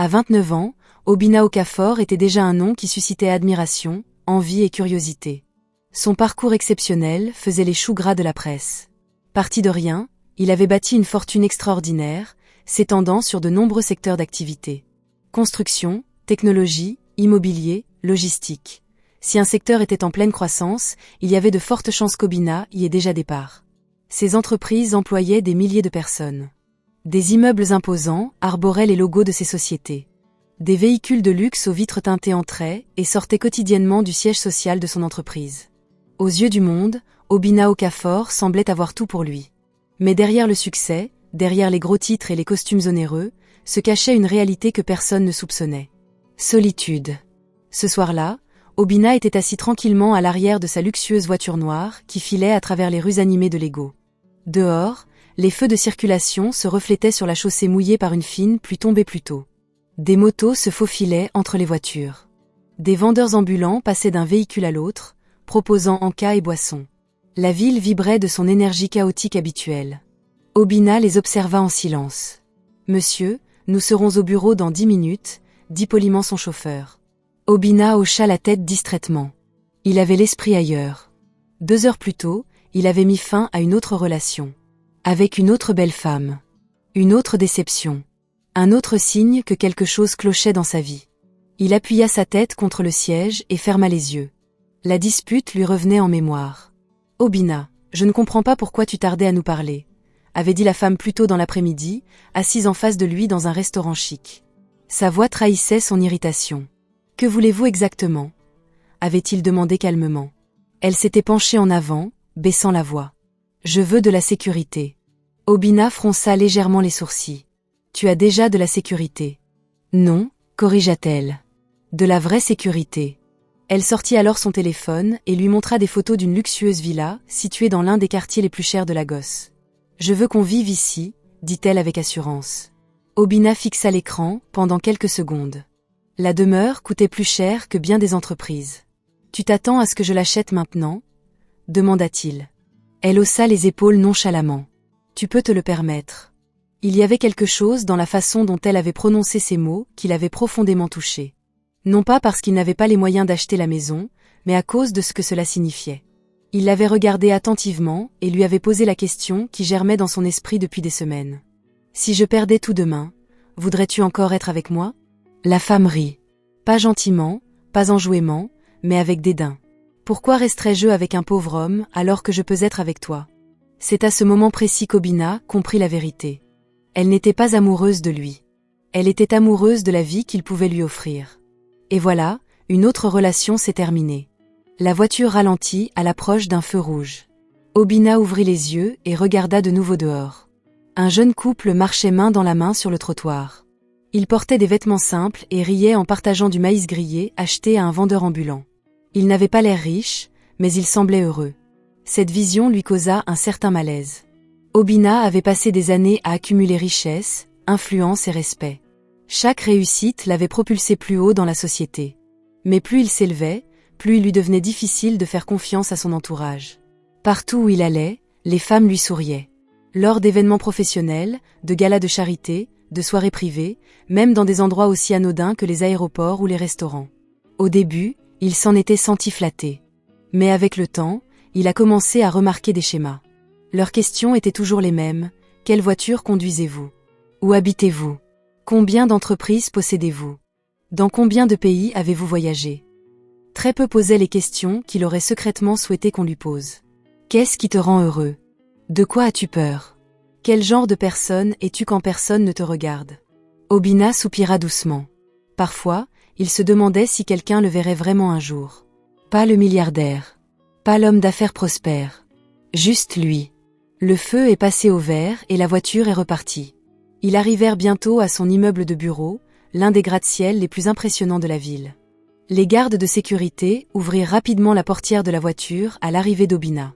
À 29 ans, Obinna Okafor était déjà un nom qui suscitait admiration, envie et curiosité. Son parcours exceptionnel faisait les choux gras de la presse. Parti de rien, il avait bâti une fortune extraordinaire, s'étendant sur de nombreux secteurs d'activité. Construction, technologie, immobilier, logistique. Si un secteur était en pleine croissance, il y avait de fortes chances qu'Obinna y ait déjà des parts. Ces entreprises employaient des milliers de personnes. Des immeubles imposants arboraient les logos de ces sociétés. Des véhicules de luxe aux vitres teintées entraient et sortaient quotidiennement du siège social de son entreprise. Aux yeux du monde, Obinna Okafor semblait avoir tout pour lui. Mais derrière le succès, derrière les gros titres et les costumes onéreux, se cachait une réalité que personne ne soupçonnait. Solitude. Ce soir-là, Obinna était assis tranquillement à l'arrière de sa luxueuse voiture noire qui filait à travers les rues animées de Lego. Dehors, les feux de circulation se reflétaient sur la chaussée mouillée par une fine pluie tombée plus tôt. Des motos se faufilaient entre les voitures. Des vendeurs ambulants passaient d'un véhicule à l'autre, proposant encas et boissons. La ville vibrait de son énergie chaotique habituelle. Obinna les observa en silence. « Monsieur, nous serons au bureau dans 10 minutes », dit poliment son chauffeur. Obinna hocha la tête distraitement. Il avait l'esprit ailleurs. 2 heures plus tôt, il avait mis fin à une autre relation. Avec une autre belle femme. Une autre déception. Un autre signe que quelque chose clochait dans sa vie. Il appuya sa tête contre le siège et ferma les yeux. La dispute lui revenait en mémoire. « Obinna, je ne comprends pas pourquoi tu tardais à nous parler », avait dit la femme plus tôt dans l'après-midi, assise en face de lui dans un restaurant chic. Sa voix trahissait son irritation. « Que voulez-vous exactement » avait-il demandé calmement. Elle s'était penchée en avant, baissant la voix. « Je veux de la sécurité. » Obinna fronça légèrement les sourcils. « Tu as déjà de la sécurité. »« Non » corrigea-t-elle. « De la vraie sécurité. » Elle sortit alors son téléphone et lui montra des photos d'une luxueuse villa située dans l'un des quartiers les plus chers de Lagos. « Je veux qu'on vive ici », dit-elle avec assurance. Obinna fixa l'écran pendant quelques secondes. La demeure coûtait plus cher que bien des entreprises. « Tu t'attends à ce que je l'achète maintenant » demanda-t-il. Elle haussa les épaules nonchalamment. « Tu peux te le permettre. » Il y avait quelque chose dans la façon dont elle avait prononcé ces mots qui l'avait profondément touché. Non pas parce qu'il n'avait pas les moyens d'acheter la maison, mais à cause de ce que cela signifiait. Il l'avait regardée attentivement et lui avait posé la question qui germait dans son esprit depuis des semaines. « Si je perdais tout demain, voudrais-tu encore être avec moi ?» La femme rit. Pas gentiment, pas enjouément, mais avec dédain. « Pourquoi resterais-je avec un pauvre homme alors que je peux être avec toi ?» C'est à ce moment précis qu'Obinna comprit la vérité. Elle n'était pas amoureuse de lui. Elle était amoureuse de la vie qu'il pouvait lui offrir. Et voilà, une autre relation s'est terminée. La voiture ralentit à l'approche d'un feu rouge. Obinna ouvrit les yeux et regarda de nouveau dehors. Un jeune couple marchait main dans la main sur le trottoir. Ils portaient des vêtements simples et riaient en partageant du maïs grillé acheté à un vendeur ambulant. Ils n'avaient pas l'air riches, mais ils semblaient heureux. Cette vision lui causa un certain malaise. Obinna avait passé des années à accumuler richesse, influence et respect. Chaque réussite l'avait propulsé plus haut dans la société. Mais plus il s'élevait, plus il lui devenait difficile de faire confiance à son entourage. Partout où il allait, les femmes lui souriaient. Lors d'événements professionnels, de galas de charité, de soirées privées, même dans des endroits aussi anodins que les aéroports ou les restaurants. Au début, il s'en était senti flatté. Mais avec le temps, il a commencé à remarquer des schémas. Leurs questions étaient toujours les mêmes. Quelle voiture conduisez-vous? Où habitez-vous? Combien d'entreprises possédez-vous? Dans combien de pays avez-vous voyagé? Très peu posaient les questions qu'il aurait secrètement souhaité qu'on lui pose. Qu'est-ce qui te rend heureux? De quoi as-tu peur? Quel genre de personne es-tu quand personne ne te regarde? Obinna soupira doucement. Parfois, il se demandait si quelqu'un le verrait vraiment un jour. Pas le milliardaire. Pas l'homme d'affaires prospère. Juste lui. Le feu est passé au vert et la voiture est repartie. Ils arrivèrent bientôt à son immeuble de bureau, l'un des gratte-ciel les plus impressionnants de la ville. Les gardes de sécurité ouvrirent rapidement la portière de la voiture à l'arrivée d'Obinna.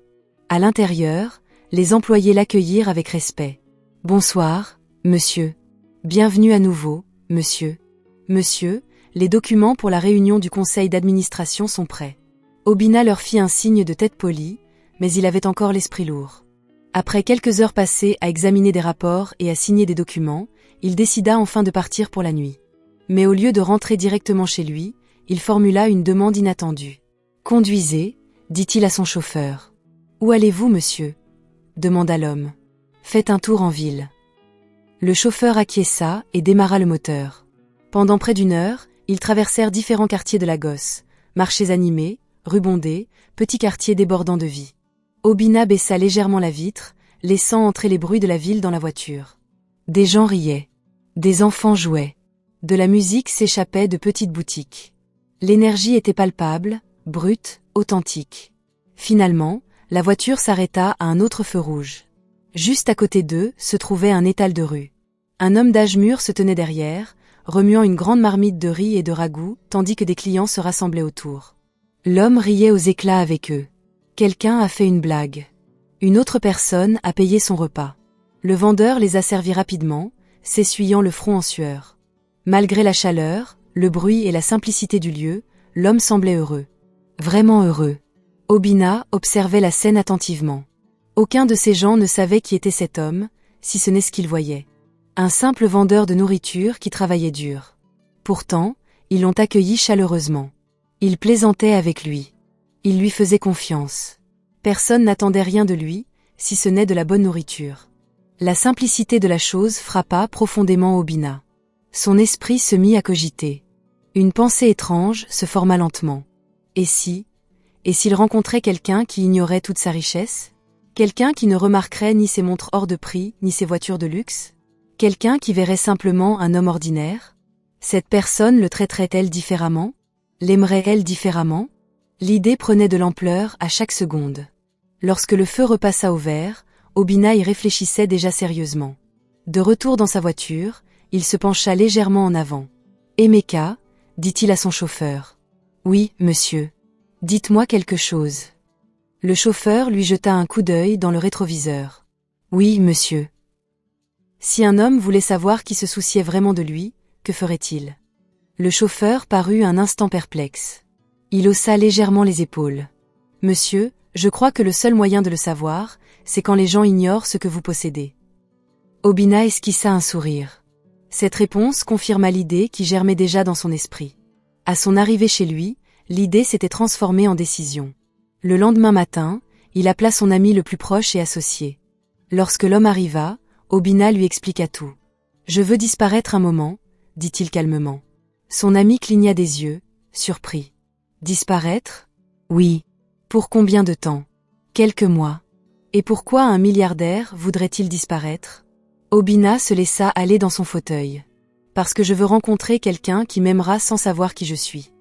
À l'intérieur, les employés l'accueillirent avec respect. « Bonsoir, monsieur. Bienvenue à nouveau, monsieur. Monsieur, les documents pour la réunion du conseil d'administration sont prêts. » Obinna leur fit un signe de tête polie, mais il avait encore l'esprit lourd. Après quelques heures passées à examiner des rapports et à signer des documents, il décida enfin de partir pour la nuit. Mais au lieu de rentrer directement chez lui, il formula une demande inattendue. « Conduisez, dit-il à son chauffeur. « Où allez-vous, monsieur ?» demanda l'homme. « Faites un tour en ville. » Le chauffeur acquiesça et démarra le moteur. Pendant près d'1 heure, ils traversèrent différents quartiers de Lagos, marchés animés, rues bondées, petits quartiers débordant de vie. Obinna baissa légèrement la vitre, laissant entrer les bruits de la ville dans la voiture. Des gens riaient. Des enfants jouaient. De la musique s'échappait de petites boutiques. L'énergie était palpable, brute, authentique. Finalement, la voiture s'arrêta à un autre feu rouge. Juste à côté d'eux se trouvait un étal de rue. Un homme d'âge mûr se tenait derrière, remuant une grande marmite de riz et de ragoût, tandis que des clients se rassemblaient autour. L'homme riait aux éclats avec eux. Quelqu'un a fait une blague. Une autre personne a payé son repas. Le vendeur les a servis rapidement, s'essuyant le front en sueur. Malgré la chaleur, le bruit et la simplicité du lieu, l'homme semblait heureux. Vraiment heureux. Obinna observait la scène attentivement. Aucun de ces gens ne savait qui était cet homme, si ce n'est ce qu'il voyait. Un simple vendeur de nourriture qui travaillait dur. Pourtant, ils l'ont accueilli chaleureusement. Ils plaisantaient avec lui. Ils lui faisaient confiance. Personne n'attendait rien de lui, si ce n'est de la bonne nourriture. La simplicité de la chose frappa profondément Obinna. Son esprit se mit à cogiter. Une pensée étrange se forma lentement. Et s'il rencontrait quelqu'un qui ignorait toute sa richesse? Quelqu'un qui ne remarquerait ni ses montres hors de prix, ni ses voitures de luxe? Quelqu'un qui verrait simplement un homme ordinaire? Cette personne le traiterait-elle différemment? L'aimerait-elle différemment? L'idée prenait de l'ampleur à chaque seconde. Lorsque le feu repassa au vert, Obinna y réfléchissait déjà sérieusement. De retour dans sa voiture, il se pencha légèrement en avant. « Emeka » dit-il à son chauffeur. « Oui, monsieur. Dites-moi quelque chose. » Le chauffeur lui jeta un coup d'œil dans le rétroviseur. « Oui, monsieur. » Si un homme voulait savoir qui se souciait vraiment de lui, que ferait-il? Le chauffeur parut un instant perplexe. Il haussa légèrement les épaules. « Monsieur, je crois que le seul moyen de le savoir, c'est quand les gens ignorent ce que vous possédez. » Obinna esquissa un sourire. Cette réponse confirma l'idée qui germait déjà dans son esprit. À son arrivée chez lui, l'idée s'était transformée en décision. Le lendemain matin, il appela son ami le plus proche et associé. Lorsque l'homme arriva, Obinna lui expliqua tout. « Je veux disparaître un moment, » dit-il calmement. Son ami cligna des yeux, surpris. « Disparaître ? Oui. Pour combien de temps ? Quelques mois. Et pourquoi un milliardaire voudrait-il disparaître ? Obinna se laissa aller dans son fauteuil. Parce que je veux rencontrer quelqu'un qui m'aimera sans savoir qui je suis.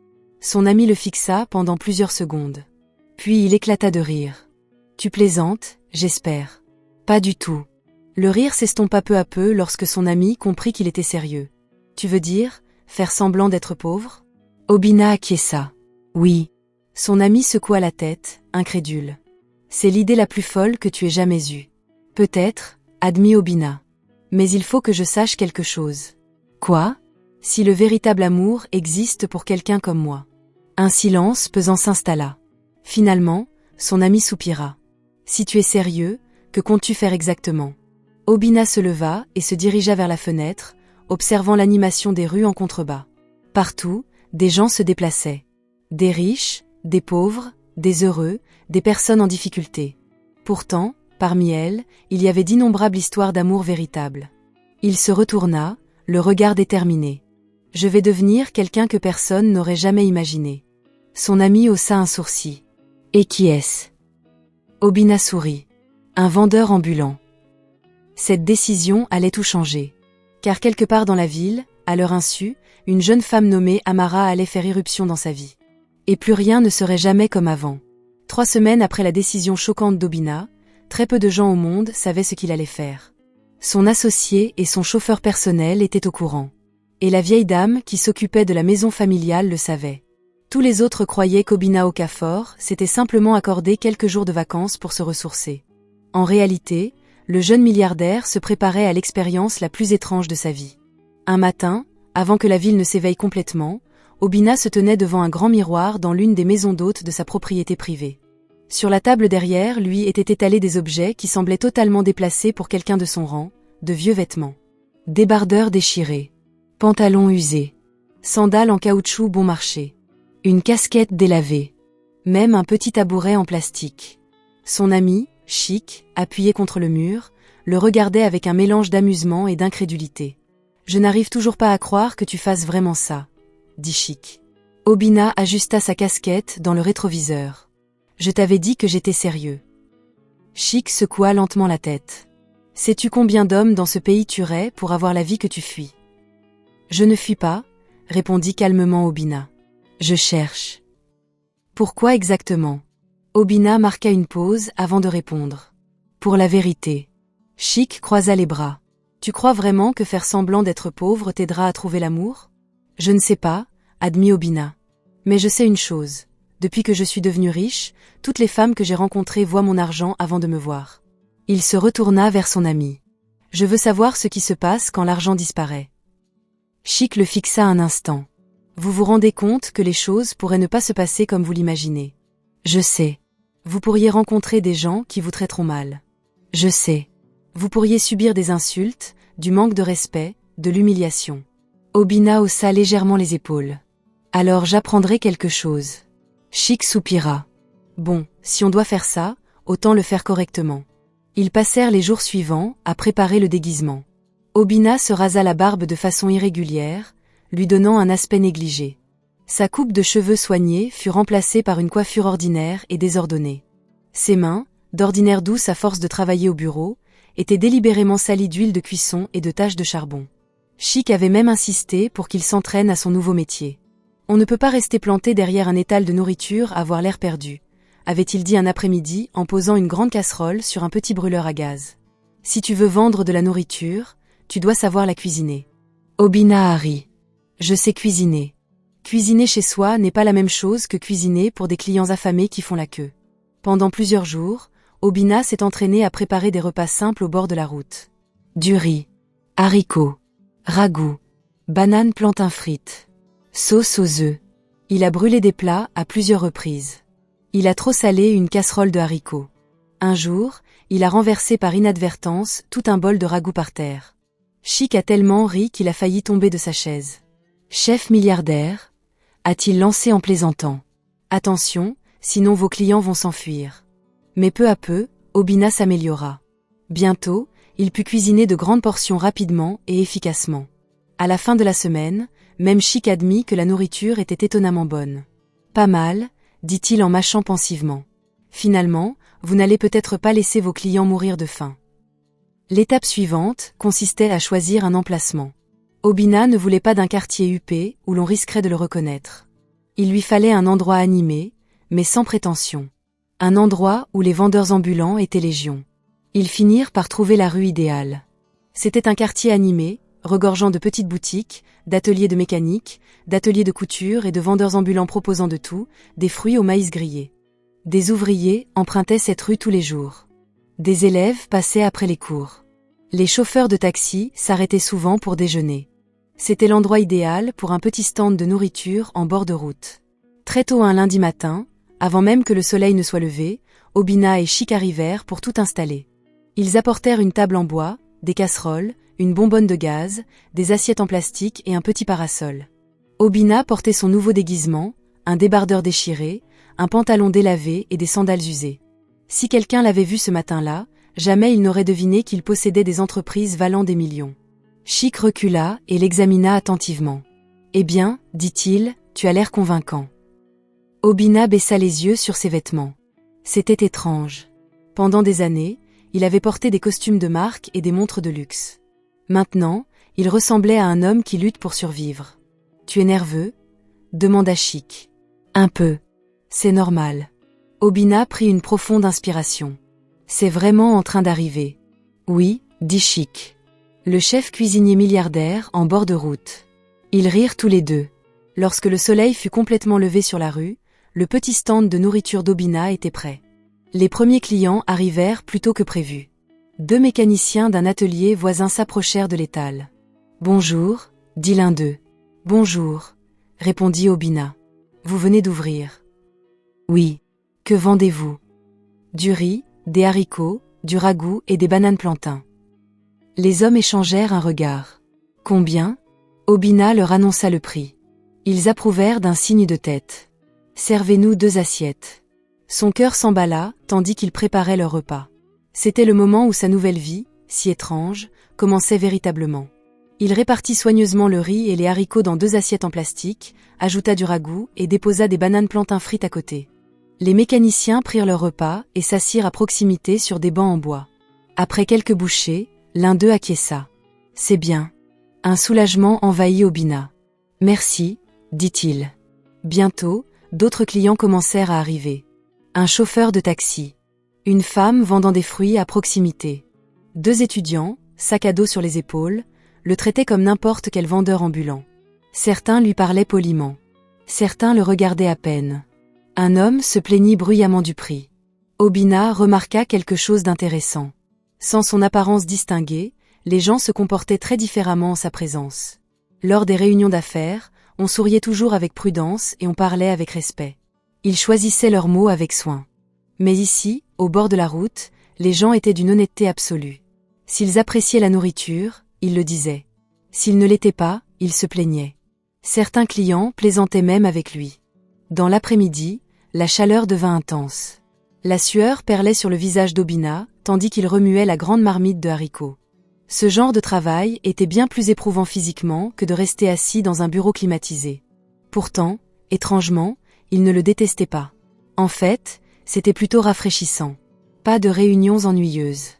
Son ami le fixa pendant plusieurs secondes. Puis il éclata de rire. Tu plaisantes, j'espère. Pas du tout. Le rire s'estompa peu à peu lorsque son ami comprit qu'il était sérieux. Tu veux dire, faire semblant d'être pauvre ? Obinna acquiesça. Oui. Son ami secoua la tête, incrédule. C'est l'idée la plus folle que tu aies jamais eue. Peut-être, admit Obinna. Mais il faut que je sache quelque chose. Quoi ? Si le véritable amour existe pour quelqu'un comme moi. Un silence pesant s'installa. Finalement, son ami soupira. Si tu es sérieux, que comptes-tu faire exactement ? Obinna se leva et se dirigea vers la fenêtre, observant l'animation des rues en contrebas. Partout, des gens se déplaçaient. Des riches, des pauvres, des heureux, des personnes en difficulté. Pourtant, parmi elles, il y avait d'innombrables histoires d'amour véritables. Il se retourna, le regard déterminé. Je vais devenir quelqu'un que personne n'aurait jamais imaginé. Son ami haussa un sourcil. Et qui est-ce ? Obinna sourit. Un vendeur ambulant. Cette décision allait tout changer. Car quelque part dans la ville, à leur insu, une jeune femme nommée Amara allait faire irruption dans sa vie. Et plus rien ne serait jamais comme avant. 3 semaines après la décision choquante d'Obinna, très peu de gens au monde savaient ce qu'il allait faire. Son associé et son chauffeur personnel étaient au courant. Et la vieille dame qui s'occupait de la maison familiale le savait. Tous les autres croyaient qu'Obinna Okafor s'était simplement accordé quelques jours de vacances pour se ressourcer. En réalité, le jeune milliardaire se préparait à l'expérience la plus étrange de sa vie. Un matin, avant que la ville ne s'éveille complètement, Obinna se tenait devant un grand miroir dans l'une des maisons d'hôtes de sa propriété privée. Sur la table derrière lui étaient étalés des objets qui semblaient totalement déplacés pour quelqu'un de son rang, de vieux vêtements. Débardeurs déchirés. Pantalons usés. Sandales en caoutchouc bon marché. Une casquette délavée. Même un petit tabouret en plastique. Son ami, Chic, appuyé contre le mur, le regardait avec un mélange d'amusement et d'incrédulité. « Je n'arrive toujours pas à croire que tu fasses vraiment ça, » dit Chic. Obina ajusta sa casquette dans le rétroviseur. « Je t'avais dit que j'étais sérieux. » Chic secoua lentement la tête. « Sais-tu combien d'hommes dans ce pays tueraient pour avoir la vie que tu fuis ?»« Je ne fuis pas, » répondit calmement Obina. « Je cherche. » « Pourquoi exactement ?» Obina marqua une pause avant de répondre. « Pour la vérité. » Chic croisa les bras. « Tu crois vraiment que faire semblant d'être pauvre t'aidera à trouver l'amour ? » « Je ne sais pas, » admit Obina. « Mais je sais une chose. Depuis que je suis devenue riche, toutes les femmes que j'ai rencontrées voient mon argent avant de me voir. » Il se retourna vers son ami. « Je veux savoir ce qui se passe quand l'argent disparaît. » Chic le fixa un instant. « Vous vous rendez compte que les choses pourraient ne pas se passer comme vous l'imaginez. »« Je sais. Vous pourriez rencontrer des gens qui vous traiteront mal. »« Je sais. Vous pourriez subir des insultes, du manque de respect, de l'humiliation. » Obina haussa légèrement les épaules. « Alors j'apprendrai quelque chose. » Chic soupira. « Bon, si on doit faire ça, autant le faire correctement. » Ils passèrent les jours suivants à préparer le déguisement. Obina se rasa la barbe de façon irrégulière, lui donnant un aspect négligé. Sa coupe de cheveux soignée fut remplacée par une coiffure ordinaire et désordonnée. Ses mains, d'ordinaire douces à force de travailler au bureau, étaient délibérément salies d'huile de cuisson et de taches de charbon. Chic avait même insisté pour qu'il s'entraîne à son nouveau métier. « On ne peut pas rester planté derrière un étal de nourriture à avoir l'air perdu », avait-il dit un après-midi en posant une grande casserole sur un petit brûleur à gaz. « Si tu veux vendre de la nourriture, tu dois savoir la cuisiner. » Obina a ri. « Je sais cuisiner. » Cuisiner chez soi n'est pas la même chose que cuisiner pour des clients affamés qui font la queue. Pendant plusieurs jours, Obina s'est entraîné à préparer des repas simples au bord de la route. Du riz, haricots, ragoût, bananes plantain frites, sauce aux œufs. Il a brûlé des plats à plusieurs reprises. Il a trop salé une casserole de haricots. Un jour, il a renversé par inadvertance tout un bol de ragoût par terre. Chic a tellement ri qu'il a failli tomber de sa chaise. « Chef milliardaire », a-t-il lancé en plaisantant. « Attention, sinon vos clients vont s'enfuir. » Mais peu à peu, Obina s'améliora. Bientôt, il put cuisiner de grandes portions rapidement et efficacement. À la fin de la semaine, même Chic admit que la nourriture était étonnamment bonne. « Pas mal », dit-il en mâchant pensivement. « Finalement, vous n'allez peut-être pas laisser vos clients mourir de faim. » L'étape suivante consistait à choisir un emplacement. Obina ne voulait pas d'un quartier huppé où l'on risquerait de le reconnaître. Il lui fallait un endroit animé, mais sans prétention. Un endroit où les vendeurs ambulants étaient légion. Ils finirent par trouver la rue idéale. C'était un quartier animé, regorgeant de petites boutiques, d'ateliers de mécanique, d'ateliers de couture et de vendeurs ambulants proposant de tout, des fruits au maïs grillé. Des ouvriers empruntaient cette rue tous les jours. Des élèves passaient après les cours. Les chauffeurs de taxi s'arrêtaient souvent pour déjeuner. C'était l'endroit idéal pour un petit stand de nourriture en bord de route. Très tôt un lundi matin, avant même que le soleil ne soit levé, Obina et Chic arrivèrent pour tout installer. Ils apportèrent une table en bois, des casseroles, une bonbonne de gaz, des assiettes en plastique et un petit parasol. Obina portait son nouveau déguisement, un débardeur déchiré, un pantalon délavé et des sandales usées. Si quelqu'un l'avait vu ce matin-là, jamais il n'aurait deviné qu'il possédait des entreprises valant des millions. Chic recula et l'examina attentivement. « Eh bien, dit-il, tu as l'air convaincant. » Obina baissa les yeux sur ses vêtements. C'était étrange. Pendant des années, il avait porté des costumes de marque et des montres de luxe. Maintenant, il ressemblait à un homme qui lutte pour survivre. « Tu es nerveux ?» demanda Chic. « Un peu. C'est normal. » Obina prit une profonde inspiration. « C'est vraiment en train d'arriver. »« Oui, » dit Chic. Le chef cuisinier milliardaire en bord de route. Ils rirent tous les deux. Lorsque le soleil fut complètement levé sur la rue, le petit stand de nourriture d'Obina était prêt. Les premiers clients arrivèrent plus tôt que prévu. 2 mécaniciens d'un atelier voisin s'approchèrent de l'étal. « Bonjour », dit l'un d'eux. « Bonjour », répondit Obina. « Vous venez d'ouvrir. »« Oui. Que vendez-vous ?»« Du riz, des haricots, du ragoût et des bananes plantain. » Les hommes échangèrent un regard. « Combien ?» Obina leur annonça le prix. Ils approuvèrent d'un signe de tête. Servez-nous 2 assiettes. Son cœur s'emballa, tandis qu'ils préparaient leur repas. C'était le moment où sa nouvelle vie, si étrange, commençait véritablement. Il répartit soigneusement le riz et les haricots dans 2 assiettes en plastique, ajouta du ragoût et déposa des bananes plantains frites à côté. Les mécaniciens prirent leur repas et s'assirent à proximité sur des bancs en bois. Après quelques bouchées, l'un d'eux acquiesça. « C'est bien. » Un soulagement envahit Obina. « Merci, » dit-il. Bientôt, d'autres clients commencèrent à arriver. Un chauffeur de taxi. Une femme vendant des fruits à proximité. 2 étudiants, sac à dos sur les épaules, le traitaient comme n'importe quel vendeur ambulant. Certains lui parlaient poliment. Certains le regardaient à peine. Un homme se plaignit bruyamment du prix. Obina remarqua quelque chose d'intéressant. Sans son apparence distinguée, les gens se comportaient très différemment en sa présence. Lors des réunions d'affaires, on souriait toujours avec prudence et on parlait avec respect. Ils choisissaient leurs mots avec soin. Mais ici, au bord de la route, les gens étaient d'une honnêteté absolue. S'ils appréciaient la nourriture, ils le disaient. S'ils ne l'étaient pas, ils se plaignaient. Certains clients plaisantaient même avec lui. Dans l'après-midi, la chaleur devint intense. La sueur perlait sur le visage d'Obina, tandis qu'il remuait la grande marmite de haricots. Ce genre de travail était bien plus éprouvant physiquement que de rester assis dans un bureau climatisé. Pourtant, étrangement, il ne le détestait pas. En fait, c'était plutôt rafraîchissant. Pas de réunions ennuyeuses.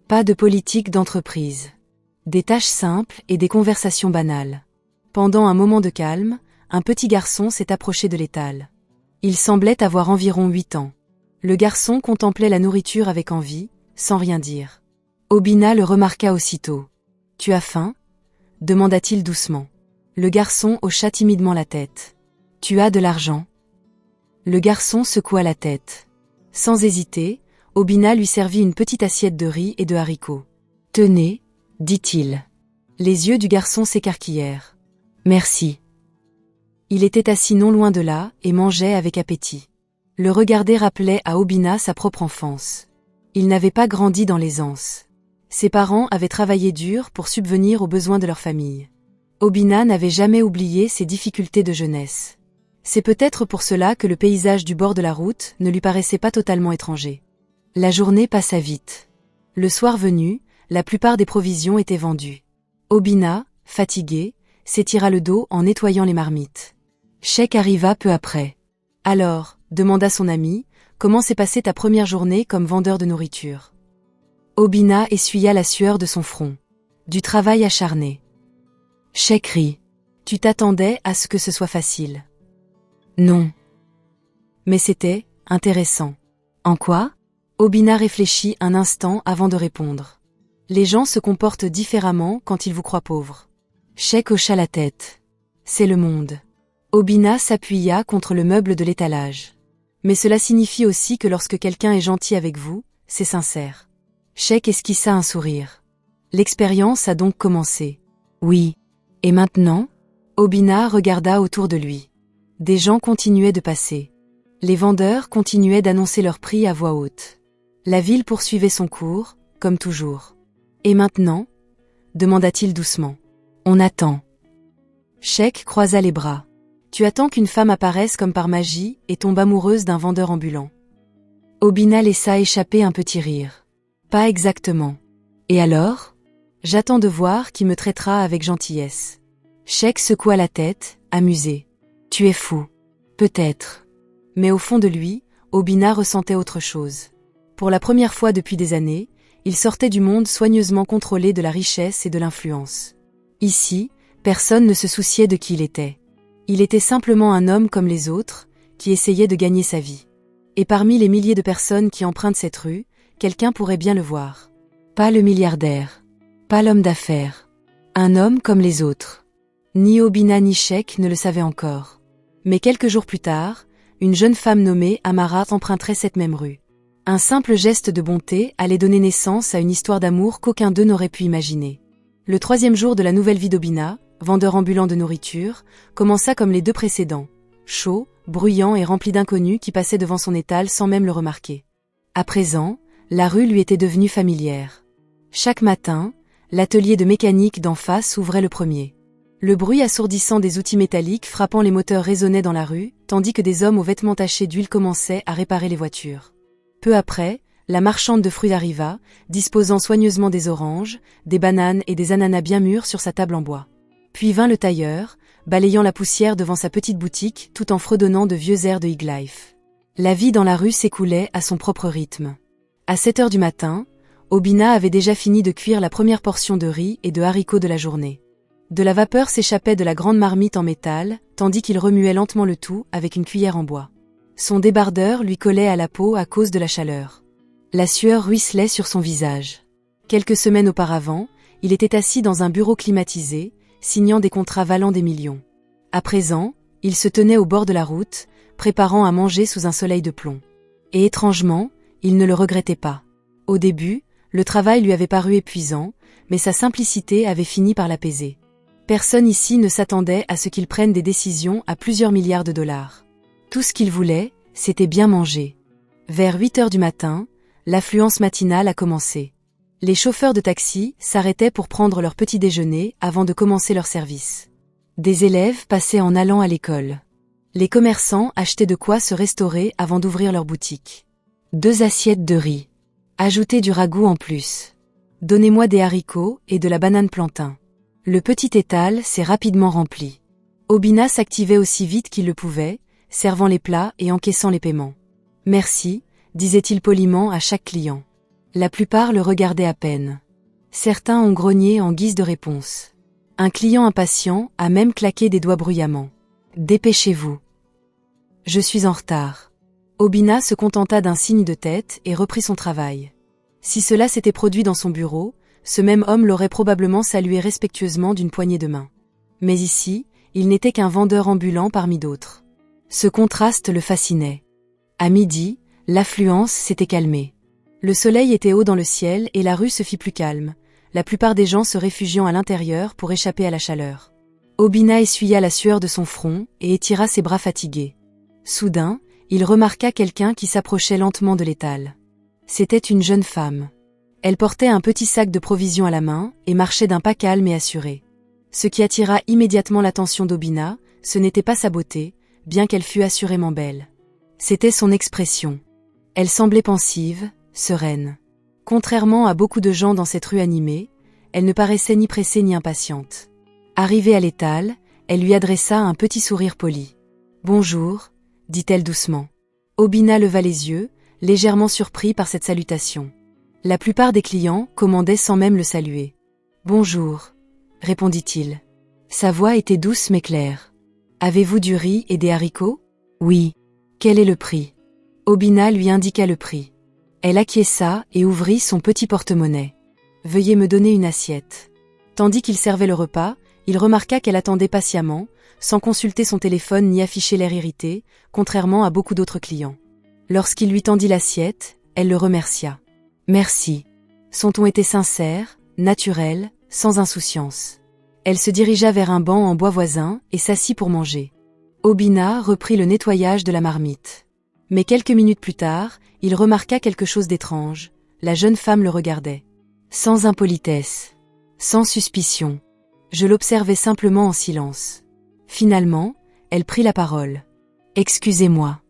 Pas de politique d'entreprise. Des tâches simples et des conversations banales. Pendant un moment de calme, un petit garçon s'est approché de l'étal. Il semblait avoir environ 8 ans. Le garçon contemplait la nourriture avec envie, sans rien dire. Obina le remarqua aussitôt. « Tu as faim ?» demanda-t-il doucement. Le garçon hocha timidement la tête. « Tu as de l'argent ?» Le garçon secoua la tête. Sans hésiter, Obina lui servit une petite assiette de riz et de haricots. « Tenez, » dit-il. Les yeux du garçon s'écarquillèrent. « Merci. » Il était assis non loin de là et mangeait avec appétit. Le regarder rappelait à Obina sa propre enfance. Il n'avait pas grandi dans l'aisance. Ses parents avaient travaillé dur pour subvenir aux besoins de leur famille. Obina n'avait jamais oublié ses difficultés de jeunesse. C'est peut-être pour cela que le paysage du bord de la route ne lui paraissait pas totalement étranger. La journée passa vite. Le soir venu, la plupart des provisions étaient vendues. Obina, fatigué, s'étira le dos en nettoyant les marmites. Sheikh arriva peu après. « Alors, » demanda son ami, « comment s'est passée ta première journée comme vendeur de nourriture ?» Obina essuya la sueur de son front. Du travail acharné. Sheikh rit. « Tu t'attendais à ce que ce soit facile. » Non. Mais c'était intéressant. En quoi? Obina réfléchit un instant avant de répondre. Les gens se comportent différemment quand ils vous croient pauvre. Sheikh hocha la tête. C'est le monde. Obina s'appuya contre le meuble de l'étalage. Mais cela signifie aussi que lorsque quelqu'un est gentil avec vous, c'est sincère. Sheikh esquissa un sourire. L'expérience a donc commencé. Oui. Et maintenant? Obina regarda autour de lui. Des gens continuaient de passer. Les vendeurs continuaient d'annoncer leurs prix à voix haute. La ville poursuivait son cours, comme toujours. Et maintenant? Demanda-t-il doucement. On attend. Sheikh croisa les bras. Tu attends qu'une femme apparaisse comme par magie et tombe amoureuse d'un vendeur ambulant. Obina laissa échapper un petit rire. Pas exactement. Et alors? J'attends de voir qui me traitera avec gentillesse. Sheikh secoua la tête, amusé. Tu es fou. Peut-être. Mais au fond de lui, Obina ressentait autre chose. Pour la première fois depuis des années, il sortait du monde soigneusement contrôlé de la richesse et de l'influence. Ici, personne ne se souciait de qui il était. Il était simplement un homme comme les autres, qui essayait de gagner sa vie. Et parmi les milliers de personnes qui empruntent cette rue, quelqu'un pourrait bien le voir. Pas le milliardaire. Pas l'homme d'affaires. Un homme comme les autres. Ni Obina ni Sheikh ne le savaient encore. Mais quelques jours plus tard, une jeune femme nommée Amara emprunterait cette même rue. Un simple geste de bonté allait donner naissance à une histoire d'amour qu'aucun d'eux n'aurait pu imaginer. Le 3e jour de la nouvelle vie d'Obina, vendeur ambulant de nourriture, commença comme les 2 précédents, chaud, bruyant et rempli d'inconnus qui passaient devant son étal sans même le remarquer. À présent, la rue lui était devenue familière. Chaque matin, l'atelier de mécanique d'en face ouvrait le premier. Le bruit assourdissant des outils métalliques frappant les moteurs résonnait dans la rue, tandis que des hommes aux vêtements tachés d'huile commençaient à réparer les voitures. Peu après, la marchande de fruits arriva, disposant soigneusement des oranges, des bananes et des ananas bien mûrs sur sa table en bois. Puis vint le tailleur, balayant la poussière devant sa petite boutique tout en fredonnant de vieux airs de higlife. La vie dans la rue s'écoulait à son propre rythme. À 7 heures du matin, Obina avait déjà fini de cuire la première portion de riz et de haricots de la journée. De la vapeur s'échappait de la grande marmite en métal, tandis qu'il remuait lentement le tout avec une cuillère en bois. Son débardeur lui collait à la peau à cause de la chaleur. La sueur ruisselait sur son visage. Quelques semaines auparavant, il était assis dans un bureau climatisé, signant des contrats valant des millions. À présent, il se tenait au bord de la route, préparant à manger sous un soleil de plomb. Et étrangement, il ne le regrettait pas. Au début, le travail lui avait paru épuisant, mais sa simplicité avait fini par l'apaiser. Personne ici ne s'attendait à ce qu'il prenne des décisions à plusieurs milliards de dollars. Tout ce qu'il voulait, c'était bien manger. Vers 8 heures du matin, l'affluence matinale a commencé. Les chauffeurs de taxi s'arrêtaient pour prendre leur petit déjeuner avant de commencer leur service. Des élèves passaient en allant à l'école. Les commerçants achetaient de quoi se restaurer avant d'ouvrir leur boutique. 2 assiettes de riz. Ajoutez du ragoût en plus. Donnez-moi des haricots et de la banane plantain. Le petit étal s'est rapidement rempli. Obina s'activait aussi vite qu'il le pouvait, servant les plats et encaissant les paiements. « Merci », disait-il poliment à chaque client. La plupart le regardaient à peine. Certains ont grogné en guise de réponse. Un client impatient a même claqué des doigts bruyamment. « Dépêchez-vous. Je suis en retard. » Obina se contenta d'un signe de tête et reprit son travail. Si cela s'était produit dans son bureau, ce même homme l'aurait probablement salué respectueusement d'une poignée de main. Mais ici, il n'était qu'un vendeur ambulant parmi d'autres. Ce contraste le fascinait. À midi, l'affluence s'était calmée. Le soleil était haut dans le ciel et la rue se fit plus calme, la plupart des gens se réfugiant à l'intérieur pour échapper à la chaleur. Obina essuya la sueur de son front et étira ses bras fatigués. Soudain, il remarqua quelqu'un qui s'approchait lentement de l'étal. C'était une jeune femme. Elle portait un petit sac de provisions à la main et marchait d'un pas calme et assuré. Ce qui attira immédiatement l'attention d'Obina, ce n'était pas sa beauté, bien qu'elle fût assurément belle. C'était son expression. Elle semblait pensive, sereine. Contrairement à beaucoup de gens dans cette rue animée, elle ne paraissait ni pressée ni impatiente. Arrivée à l'étal, elle lui adressa un petit sourire poli. « Bonjour », dit-elle doucement. Obina leva les yeux, légèrement surpris par cette salutation. La plupart des clients commandaient sans même le saluer. « Bonjour », répondit-il. Sa voix était douce mais claire. « Avez-vous du riz et des haricots ?»« Oui. »« Quel est le prix ?» Obina lui indiqua le prix. Elle acquiesça et ouvrit son petit porte-monnaie. « Veuillez me donner une assiette. » Tandis qu'il servait le repas, il remarqua qu'elle attendait patiemment, sans consulter son téléphone ni afficher l'air irrité, contrairement à beaucoup d'autres clients. Lorsqu'il lui tendit l'assiette, elle le remercia. « Merci. » Son ton était sincère, naturel, sans insouciance. Elle se dirigea vers un banc en bois voisin et s'assit pour manger. Obina reprit le nettoyage de la marmite. Mais quelques minutes plus tard, il remarqua quelque chose d'étrange. La jeune femme le regardait. Sans impolitesse. Sans suspicion. Je l'observais simplement en silence. Finalement, elle prit la parole. « Excusez-moi. »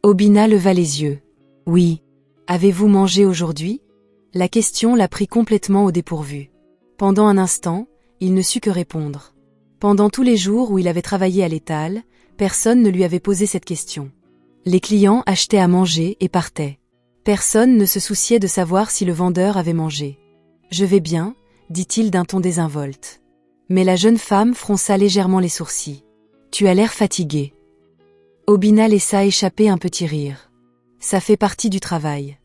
Obina leva les yeux. « Oui. Avez-vous mangé aujourd'hui ?» La question la prit complètement au dépourvu. Pendant un instant, il ne sut que répondre. Pendant tous les jours où il avait travaillé à l'étal, personne ne lui avait posé cette question. Les clients achetaient à manger et partaient. Personne ne se souciait de savoir si le vendeur avait mangé. « Je vais bien », dit-il d'un ton désinvolte. Mais la jeune femme fronça légèrement les sourcils. « Tu as l'air fatigué. » Obina laissa échapper un petit rire. « Ça fait partie du travail. »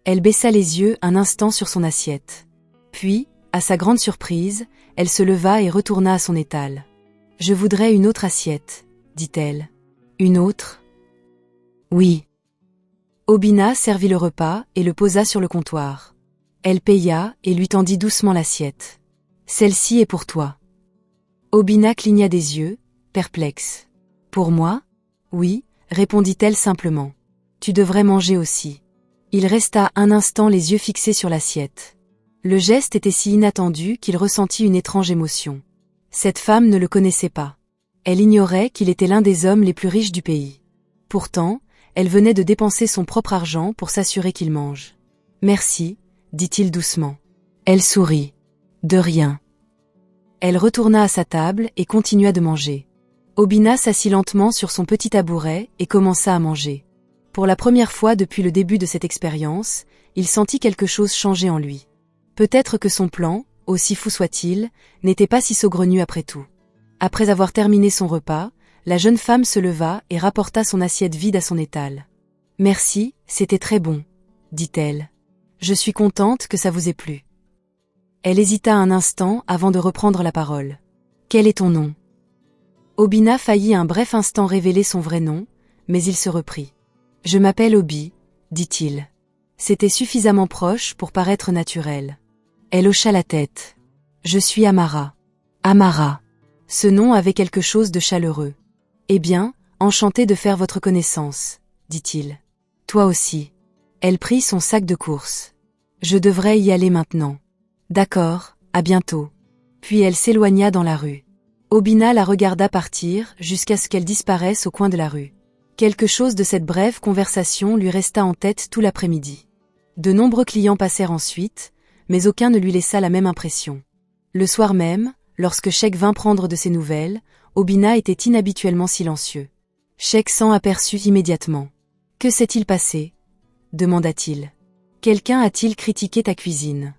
Elle baissa les yeux un instant sur son assiette. Puis, à sa grande surprise, elle se leva et retourna à son étal. « Je voudrais une autre assiette, » dit-elle. « Une autre ?»« Oui. » Obina servit le repas et le posa sur le comptoir. Elle paya et lui tendit doucement l'assiette. « Celle-ci est pour toi. » Obina cligna des yeux, perplexe. « Pour moi ? » « Oui, » répondit-elle simplement. « Tu devrais manger aussi. » Il resta un instant les yeux fixés sur l'assiette. Le geste était si inattendu qu'il ressentit une étrange émotion. Cette femme ne le connaissait pas. Elle ignorait qu'il était l'un des hommes les plus riches du pays. Pourtant, elle venait de dépenser son propre argent pour s'assurer qu'il mange. « Merci », dit-il doucement. Elle sourit. « De rien. » Elle retourna à sa table et continua de manger. Obina s'assit lentement sur son petit tabouret et commença à manger. Pour la première fois depuis le début de cette expérience, il sentit quelque chose changer en lui. Peut-être que son plan, aussi fou soit-il, n'était pas si saugrenu après tout. Après avoir terminé son repas, la jeune femme se leva et rapporta son assiette vide à son étal. « Merci, c'était très bon, » dit-elle. « Je suis contente que ça vous ait plu. » Elle hésita un instant avant de reprendre la parole. « Quel est ton nom ?» Obina faillit un bref instant révéler son vrai nom, mais il se reprit. « Je m'appelle Obi, » dit-il. C'était suffisamment proche pour paraître naturel. Elle hocha la tête. « Je suis Amara. » Amara. Ce nom avait quelque chose de chaleureux. « Eh bien, enchanté de faire votre connaissance, » dit-il. « Toi aussi. » Elle prit son sac de course. « Je devrais y aller maintenant. »« D'accord, à bientôt. » Puis elle s'éloigna dans la rue. Obina la regarda partir jusqu'à ce qu'elle disparaisse au coin de la rue. Quelque chose de cette brève conversation lui resta en tête tout l'après-midi. De nombreux clients passèrent ensuite, mais aucun ne lui laissa la même impression. Le soir même, lorsque Sheikh vint prendre de ses nouvelles, Obina était inhabituellement silencieux. Sheikh s'en aperçut immédiatement. « Que s'est-il passé ?» demanda-t-il. « Quelqu'un a-t-il critiqué ta cuisine ?»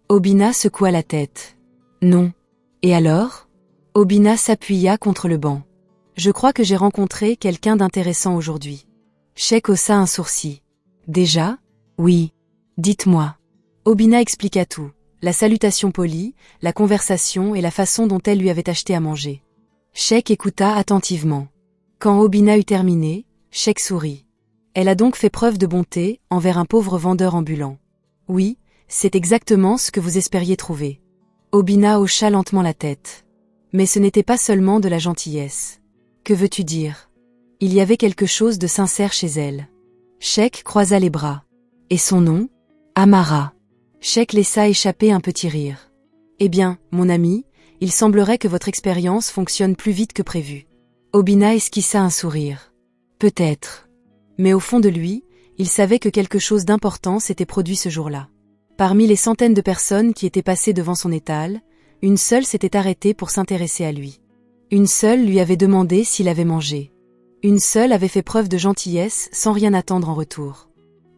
Obina secoua la tête. « Non. Et alors ?» Obina s'appuya contre le banc. « Je crois que j'ai rencontré quelqu'un d'intéressant aujourd'hui. » Sheikh haussa un sourcil. « Déjà ? Oui. Dites-moi. » Obina expliqua tout, la salutation polie, la conversation et la façon dont elle lui avait acheté à manger. Sheikh écouta attentivement. Quand Obina eut terminé, Sheikh sourit. « Elle a donc fait preuve de bonté envers un pauvre vendeur ambulant. »« Oui, c'est exactement ce que vous espériez trouver. » Obina hocha lentement la tête. Mais ce n'était pas seulement de la gentillesse. Que veux-tu dire ? Il y avait quelque chose de sincère chez elle. Sheikh croisa les bras. Et son nom ? Amara. Sheikh laissa échapper un petit rire. Eh bien, mon ami, il semblerait que votre expérience fonctionne plus vite que prévu. Obina esquissa un sourire. Peut-être. Mais au fond de lui, il savait que quelque chose d'important s'était produit ce jour-là. Parmi les centaines de personnes qui étaient passées devant son étal, une seule s'était arrêtée pour s'intéresser à lui. Une seule lui avait demandé s'il avait mangé. Une seule avait fait preuve de gentillesse sans rien attendre en retour.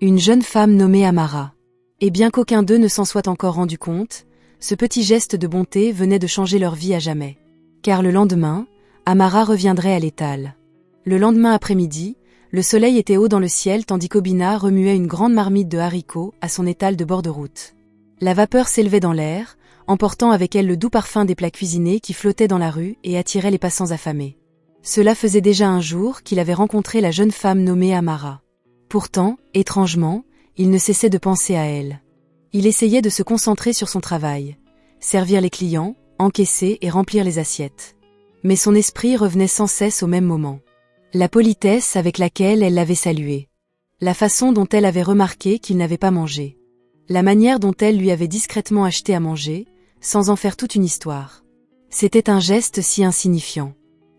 Une jeune femme nommée Amara. Et bien qu'aucun d'eux ne s'en soit encore rendu compte, ce petit geste de bonté venait de changer leur vie à jamais. Car le lendemain, Amara reviendrait à l'étal. Le lendemain après-midi, le soleil était haut dans le ciel tandis qu'Obina remuait une grande marmite de haricots à son étal de bord de route. La vapeur s'élevait dans l'air, emportant avec elle le doux parfum des plats cuisinés qui flottaient dans la rue et attiraient les passants affamés. Cela faisait déjà un jour qu'il avait rencontré la jeune femme nommée Amara. Pourtant, étrangement, il ne cessait de penser à elle. Il essayait de se concentrer sur son travail, servir les clients, encaisser et remplir les assiettes. Mais son esprit revenait sans cesse au même moment. La politesse avec laquelle elle l'avait salué. La façon dont elle avait remarqué qu'il n'avait pas mangé. La manière dont elle lui avait discrètement acheté à manger, sans en faire toute une histoire. C'était un geste si insignifiant.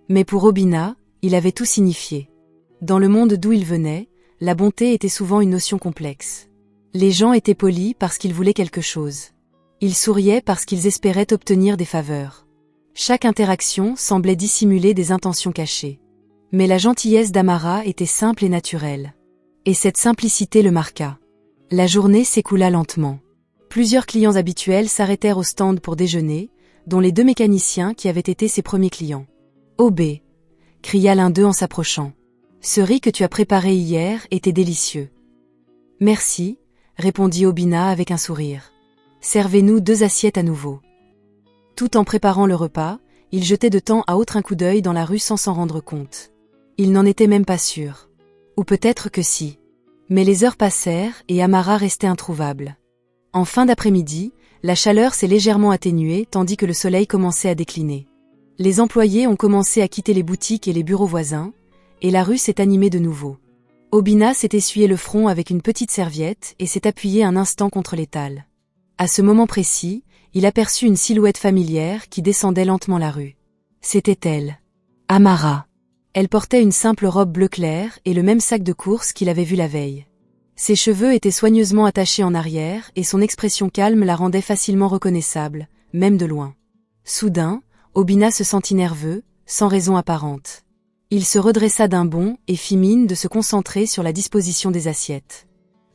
Mais pour Obina, il avait tout signifié. Dans le monde d'où il venait, la bonté était souvent une notion complexe. Les gens étaient polis parce qu'ils voulaient quelque chose. Ils souriaient parce qu'ils espéraient obtenir des faveurs. Chaque interaction semblait dissimuler des intentions cachées. Mais la gentillesse d'Amara était simple et naturelle. Et cette simplicité le marqua. La journée s'écoula lentement. Plusieurs clients habituels s'arrêtèrent au stand pour déjeuner, dont les 2 mécaniciens qui avaient été ses premiers clients. « Oh B !» cria l'un d'eux en s'approchant. « Ce riz que tu as préparé hier était délicieux. »« Merci », répondit Obina avec un sourire. « Servez-nous 2 assiettes à nouveau. » Tout en préparant le repas, il jetait de temps à autre un coup d'œil dans la rue sans s'en rendre compte. Il n'en était même pas sûr. Ou peut-être que si. Mais les heures passèrent et Amara restait introuvable. En fin d'après-midi, la chaleur s'est légèrement atténuée tandis que le soleil commençait à décliner. Les employés ont commencé à quitter les boutiques et les bureaux voisins, et la rue s'est animée de nouveau. Obina s'est essuyé le front avec une petite serviette et s'est appuyé un instant contre l'étal. À ce moment précis, il aperçut une silhouette familière qui descendait lentement la rue. C'était elle. Amara. Elle portait une simple robe bleu clair et le même sac de course qu'il avait vu la veille. Ses cheveux étaient soigneusement attachés en arrière et son expression calme la rendait facilement reconnaissable, même de loin. Soudain, Obina se sentit nerveux, sans raison apparente. Il se redressa d'un bond et fit mine de se concentrer sur la disposition des assiettes.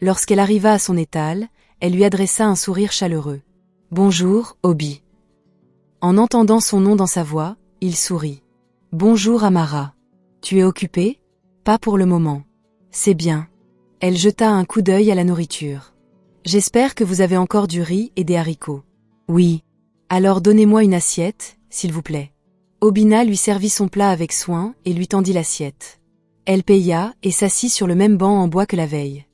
Lorsqu'elle arriva à son étal, elle lui adressa un sourire chaleureux. « Bonjour, Obi. » En entendant son nom dans sa voix, il sourit. « Bonjour, Amara. Tu es occupée ? » « Pas pour le moment. »« C'est bien. » Elle jeta un coup d'œil à la nourriture. « J'espère que vous avez encore du riz et des haricots. »« Oui. »« Alors donnez-moi une assiette, s'il vous plaît. » Obina lui servit son plat avec soin et lui tendit l'assiette. Elle paya et s'assit sur le même banc en bois que la veille.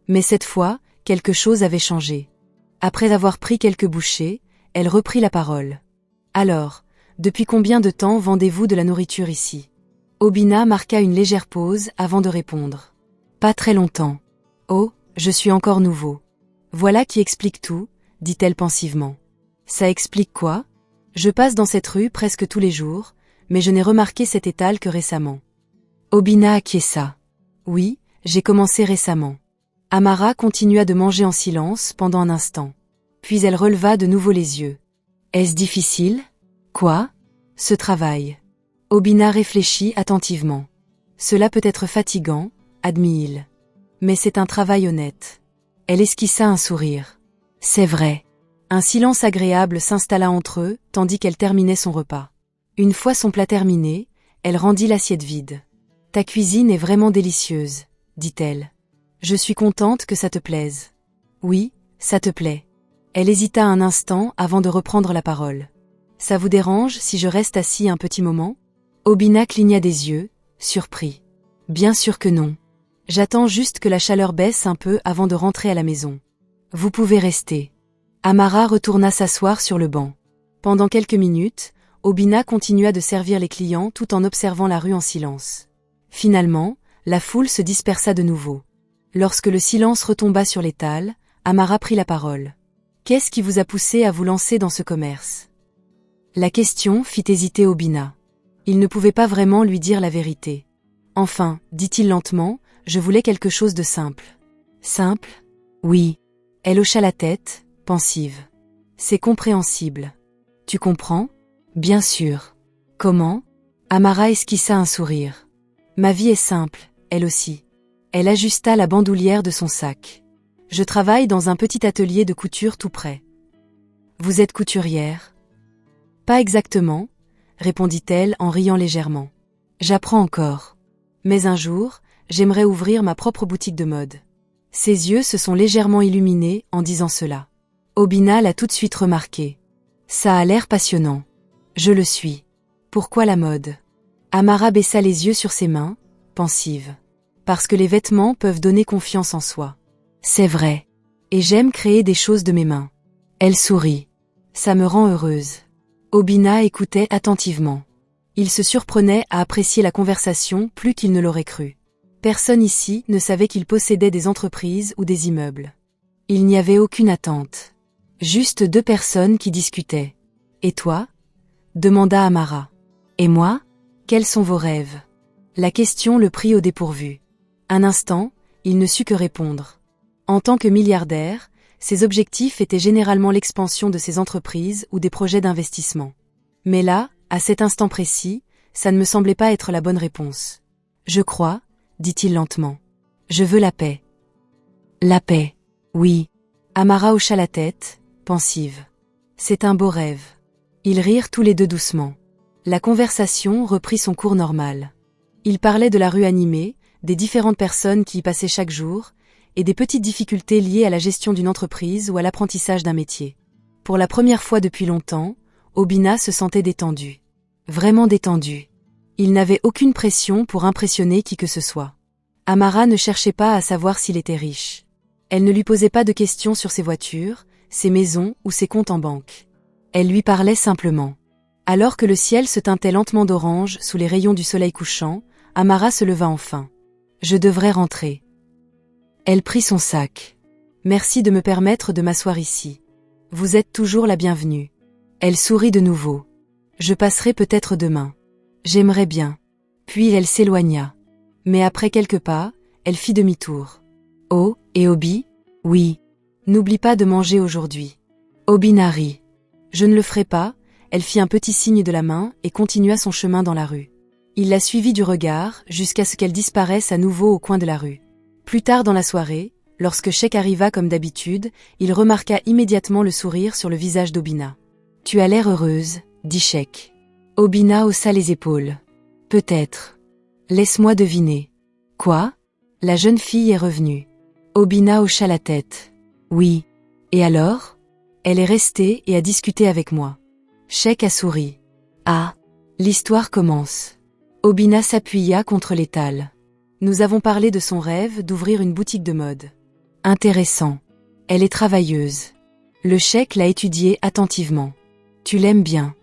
Mais cette fois, quelque chose avait changé. Après avoir pris quelques bouchées, elle reprit la parole. « Alors, depuis combien de temps vendez-vous de la nourriture ici ?» Obina marqua une légère pause avant de répondre. « Pas très longtemps. »« Oh, je suis encore nouveau. »« Voilà qui explique tout, » dit-elle pensivement. « Ça explique quoi ? Je passe dans cette rue presque tous les jours, mais je n'ai remarqué cet étal que récemment. » Obina acquiesça. « Oui, j'ai commencé récemment. » Amara continua de manger en silence pendant un instant. Puis elle releva de nouveau les yeux. « Est-ce difficile ? » ?»« Quoi ? » ?»« Ce travail. » Obina réfléchit attentivement. « Cela peut être fatigant, admit-il. Mais c'est un travail honnête. » Elle esquissa un sourire. « C'est vrai. » Un silence agréable s'installa entre eux, tandis qu'elle terminait son repas. Une fois son plat terminé, elle rendit l'assiette vide. « Ta cuisine est vraiment délicieuse, » dit-elle. « Je suis contente que ça te plaise. »« Oui, ça te plaît. » Elle hésita un instant avant de reprendre la parole. « Ça vous dérange si je reste assis un petit moment ?» Obina cligna des yeux, surpris. « Bien sûr que non. J'attends juste que la chaleur baisse un peu avant de rentrer à la maison. Vous pouvez rester. » Amara retourna s'asseoir sur le banc. Pendant quelques minutes, Obina continua de servir les clients tout en observant la rue en silence. Finalement, la foule se dispersa de nouveau. Lorsque le silence retomba sur l'étal, Amara prit la parole. « Qu'est-ce qui vous a poussé à vous lancer dans ce commerce ?» La question fit hésiter Obina. Il ne pouvait pas vraiment lui dire la vérité. « Enfin, dit-il lentement, je voulais quelque chose de simple. »« Simple ? » ?»« Oui. » Elle hocha la tête, pensive. « C'est compréhensible. Tu comprends ? » ?»« Bien sûr. »« Comment ?» Amara esquissa un sourire. « Ma vie est simple, elle aussi. » Elle ajusta la bandoulière de son sac. « Je travaille dans un petit atelier de couture tout près. »« Vous êtes couturière ? » ?»« Pas exactement, » répondit-elle en riant légèrement. « J'apprends encore. Mais un jour, j'aimerais ouvrir ma propre boutique de mode. » Ses yeux se sont légèrement illuminés en disant cela. Obina l'a tout de suite remarqué. « Ça a l'air passionnant. »« Je le suis. »« Pourquoi la mode ?» Amara baissa les yeux sur ses mains, pensive. « Parce que les vêtements peuvent donner confiance en soi. »« C'est vrai. Et j'aime créer des choses de mes mains. » Elle sourit. « Ça me rend heureuse. » Obina écoutait attentivement. Il se surprenait à apprécier la conversation plus qu'il ne l'aurait cru. Personne ici ne savait qu'il possédait des entreprises ou des immeubles. Il n'y avait aucune attente. Juste deux personnes qui discutaient. « Et toi ?» demanda Amara. « Et moi ? Quels sont vos rêves ?» La question le prit au dépourvu. Un instant, il ne sut que répondre. En tant que milliardaire, ses objectifs étaient généralement l'expansion de ses entreprises ou des projets d'investissement. Mais là, à cet instant précis, ça ne me semblait pas être la bonne réponse. « Je crois, » dit-il lentement. « Je veux la paix. »« La paix. Oui. » Amara hocha la tête, pensive. « C'est un beau rêve. » Ils rirent tous les deux doucement. La conversation reprit son cours normal. Ils parlaient de la rue animée, des différentes personnes qui y passaient chaque jour, et des petites difficultés liées à la gestion d'une entreprise ou à l'apprentissage d'un métier. Pour la première fois depuis longtemps, Obina se sentait détendue. Vraiment détendue. Il n'avait aucune pression pour impressionner qui que ce soit. Amara ne cherchait pas à savoir s'il était riche. Elle ne lui posait pas de questions sur ses voitures, ses maisons ou ses comptes en banque. Elle lui parlait simplement. Alors que le ciel se teintait lentement d'orange sous les rayons du soleil couchant, Amara se leva enfin. « Je devrais rentrer. » Elle prit son sac. « Merci de me permettre de m'asseoir ici. » Vous êtes toujours la bienvenue. Elle sourit de nouveau. Je passerai peut-être demain. J'aimerais bien. Puis elle s'éloigna. Mais après quelques pas, elle fit demi-tour. Oh, et Obi? Oui. N'oublie pas de manger aujourd'hui. Obina rit. Je ne le ferai pas, elle fit un petit signe de la main et continua son chemin dans la rue. Il la suivit du regard jusqu'à ce qu'elle disparaisse à nouveau au coin de la rue. Plus tard dans la soirée, lorsque Sheikh arriva comme d'habitude, il remarqua immédiatement le sourire sur le visage d'Obina. « Tu as l'air heureuse, » dit Sheikh. Obina haussa les épaules. « Peut-être. Laisse-moi deviner. »« Quoi ? La jeune fille est revenue. » Obina hocha la tête. « Oui. Et alors ? Elle est restée et a discuté avec moi. » Sheikh a souri. « Ah. L'histoire commence. » Obina s'appuya contre l'étal. « Nous avons parlé de son rêve d'ouvrir une boutique de mode. » « Intéressant. Elle est travailleuse. » Le cheikh l'a étudiée attentivement. « Tu l'aimes bien. »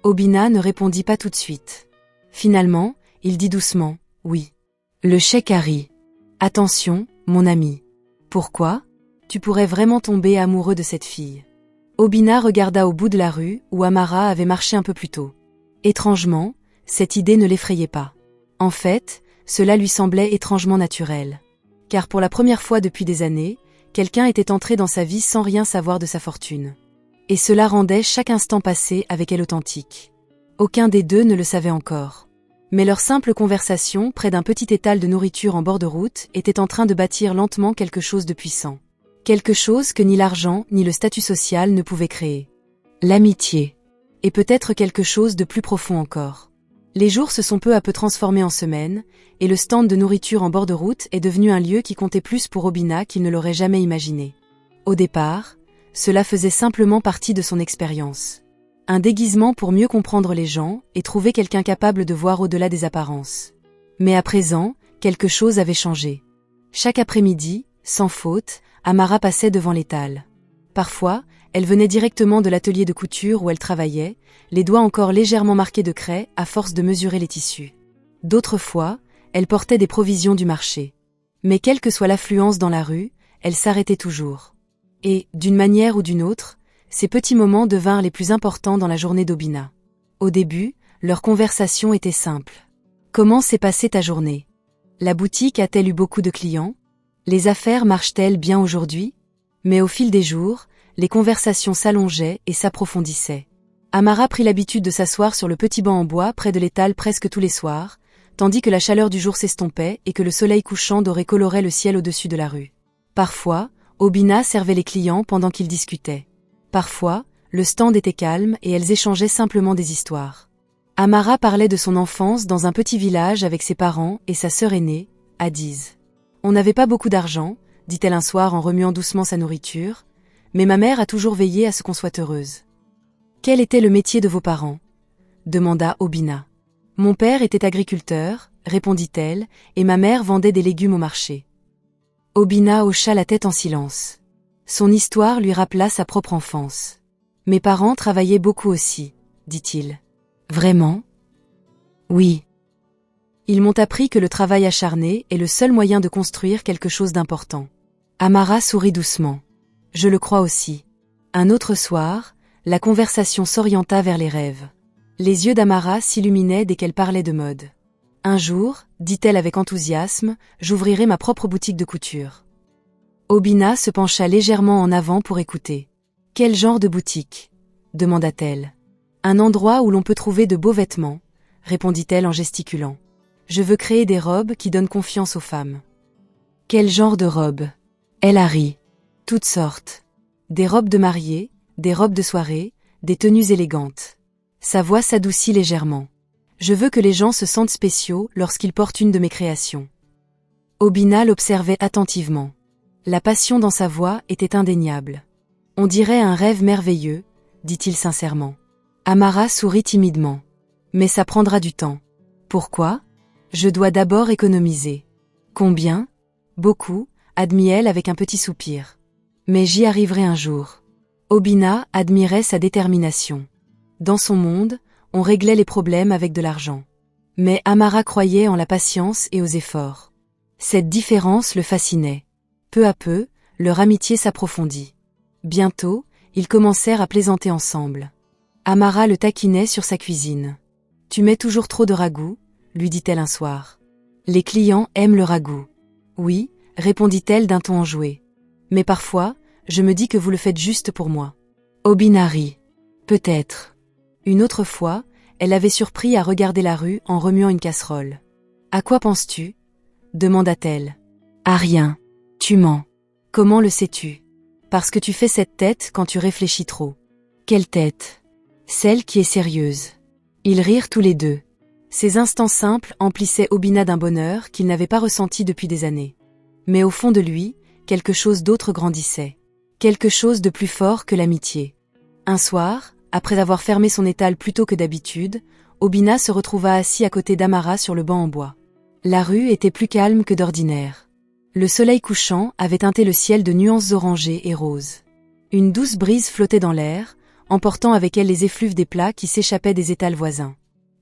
Obina ne répondit pas tout de suite. Finalement, il dit doucement « Oui. » Le cheikh a ri. « Attention, mon ami. » « Pourquoi ? Tu pourrais vraiment tomber amoureux de cette fille. » Obina regarda au bout de la rue où Amara avait marché un peu plus tôt. Étrangement, cette idée ne l'effrayait pas. En fait, cela lui semblait étrangement naturel. Car pour la première fois depuis des années, quelqu'un était entré dans sa vie sans rien savoir de sa fortune. Et cela rendait chaque instant passé avec elle authentique. Aucun des deux ne le savait encore. Mais leur simple conversation près d'un petit étal de nourriture en bord de route était en train de bâtir lentement quelque chose de puissant. Quelque chose que ni l'argent ni le statut social ne pouvaient créer. L'amitié. Et peut-être quelque chose de plus profond encore. Les jours se sont peu à peu transformés en semaines, et le stand de nourriture en bord de route est devenu un lieu qui comptait plus pour Obina qu'il ne l'aurait jamais imaginé. Au départ, cela faisait simplement partie de son expérience. Un déguisement pour mieux comprendre les gens et trouver quelqu'un capable de voir au-delà des apparences. Mais à présent, quelque chose avait changé. Chaque après-midi, sans faute, Amara passait devant l'étal. Parfois, elle venait directement de l'atelier de couture où elle travaillait, les doigts encore légèrement marqués de craie à force de mesurer les tissus. D'autres fois, elle portait des provisions du marché. Mais quelle que soit l'affluence dans la rue, elle s'arrêtait toujours. Et, d'une manière ou d'une autre, ces petits moments devinrent les plus importants dans la journée d'Obina. Au début, leur conversation était simple. Comment s'est passée ta journée ? La boutique a-t-elle eu beaucoup de clients ? Les affaires marchent-elles bien aujourd'hui ? Mais au fil des jours, les conversations s'allongeaient et s'approfondissaient. Amara prit l'habitude de s'asseoir sur le petit banc en bois près de l'étal presque tous les soirs, tandis que la chaleur du jour s'estompait et que le soleil couchant doré colorait le ciel au-dessus de la rue. Parfois, Obina servait les clients pendant qu'ils discutaient. Parfois, le stand était calme et elles échangeaient simplement des histoires. Amara parlait de son enfance dans un petit village avec ses parents et sa sœur aînée, Adiz. On n'avait pas beaucoup d'argent, dit-elle un soir en remuant doucement sa nourriture, mais ma mère a toujours veillé à ce qu'on soit heureuse. Quel était le métier de vos parents ? Demanda Obina. Mon père était agriculteur, répondit-elle, et ma mère vendait des légumes au marché. Obina hocha la tête en silence. Son histoire lui rappela sa propre enfance. Mes parents travaillaient beaucoup aussi, dit-il. Vraiment ? Oui. Ils m'ont appris que le travail acharné est le seul moyen de construire quelque chose d'important. Amara sourit doucement. Je le crois aussi. Un autre soir, la conversation s'orienta vers les rêves. Les yeux d'Amara s'illuminaient dès qu'elle parlait de mode. Un jour, dit-elle avec enthousiasme, j'ouvrirai ma propre boutique de couture. Obina se pencha légèrement en avant pour écouter. Quel genre de boutique ? Demanda-t-elle. Un endroit où l'on peut trouver de beaux vêtements, répondit-elle en gesticulant. Je veux créer des robes qui donnent confiance aux femmes. Quel genre de robes ? Elle a ri. Toutes sortes. Des robes de mariée, des robes de soirée, des tenues élégantes. Sa voix s'adoucit légèrement. Je veux que les gens se sentent spéciaux lorsqu'ils portent une de mes créations. Obina l'observait attentivement. La passion dans sa voix était indéniable. On dirait un rêve merveilleux, dit-il sincèrement. Amara sourit timidement. Mais ça prendra du temps. Pourquoi ? Je dois d'abord économiser. Combien ? Beaucoup, admit-elle avec un petit soupir. Mais j'y arriverai un jour. Obina admirait sa détermination. Dans son monde, on réglait les problèmes avec de l'argent. Mais Amara croyait en la patience et aux efforts. Cette différence le fascinait. Peu à peu, leur amitié s'approfondit. Bientôt, Ils commencèrent à plaisanter ensemble. Amara le taquinait sur sa cuisine. « Tu mets toujours trop de ragoût ?» lui dit-elle un soir. « Les clients aiment le ragoût. »« Oui, » répondit-elle d'un ton enjoué. « Mais parfois, je me dis que vous le faites juste pour moi. » Obina rit. « Peut-être. » Une autre fois, elle l'avait surpris à regarder la rue en remuant une casserole. « À quoi penses-tu » demanda-t-elle. « À rien. Tu mens. »« Comment le sais-tu » ? « Parce que tu fais cette tête quand tu réfléchis trop. »« Quelle tête ?»« Celle qui est sérieuse. » Ils rirent tous les deux. Ces instants simples emplissaient Obina d'un bonheur qu'il n'avait pas ressenti depuis des années. Mais au fond de lui, quelque chose d'autre grandissait. Quelque chose de plus fort que l'amitié. Un soir, après avoir fermé son étal plus tôt que d'habitude, Obina se retrouva assis à côté d'Amara sur le banc en bois. La rue était plus calme que d'ordinaire. Le soleil couchant avait teinté le ciel de nuances orangées et roses. Une douce brise flottait dans l'air, emportant avec elle les effluves des plats qui s'échappaient des étals voisins.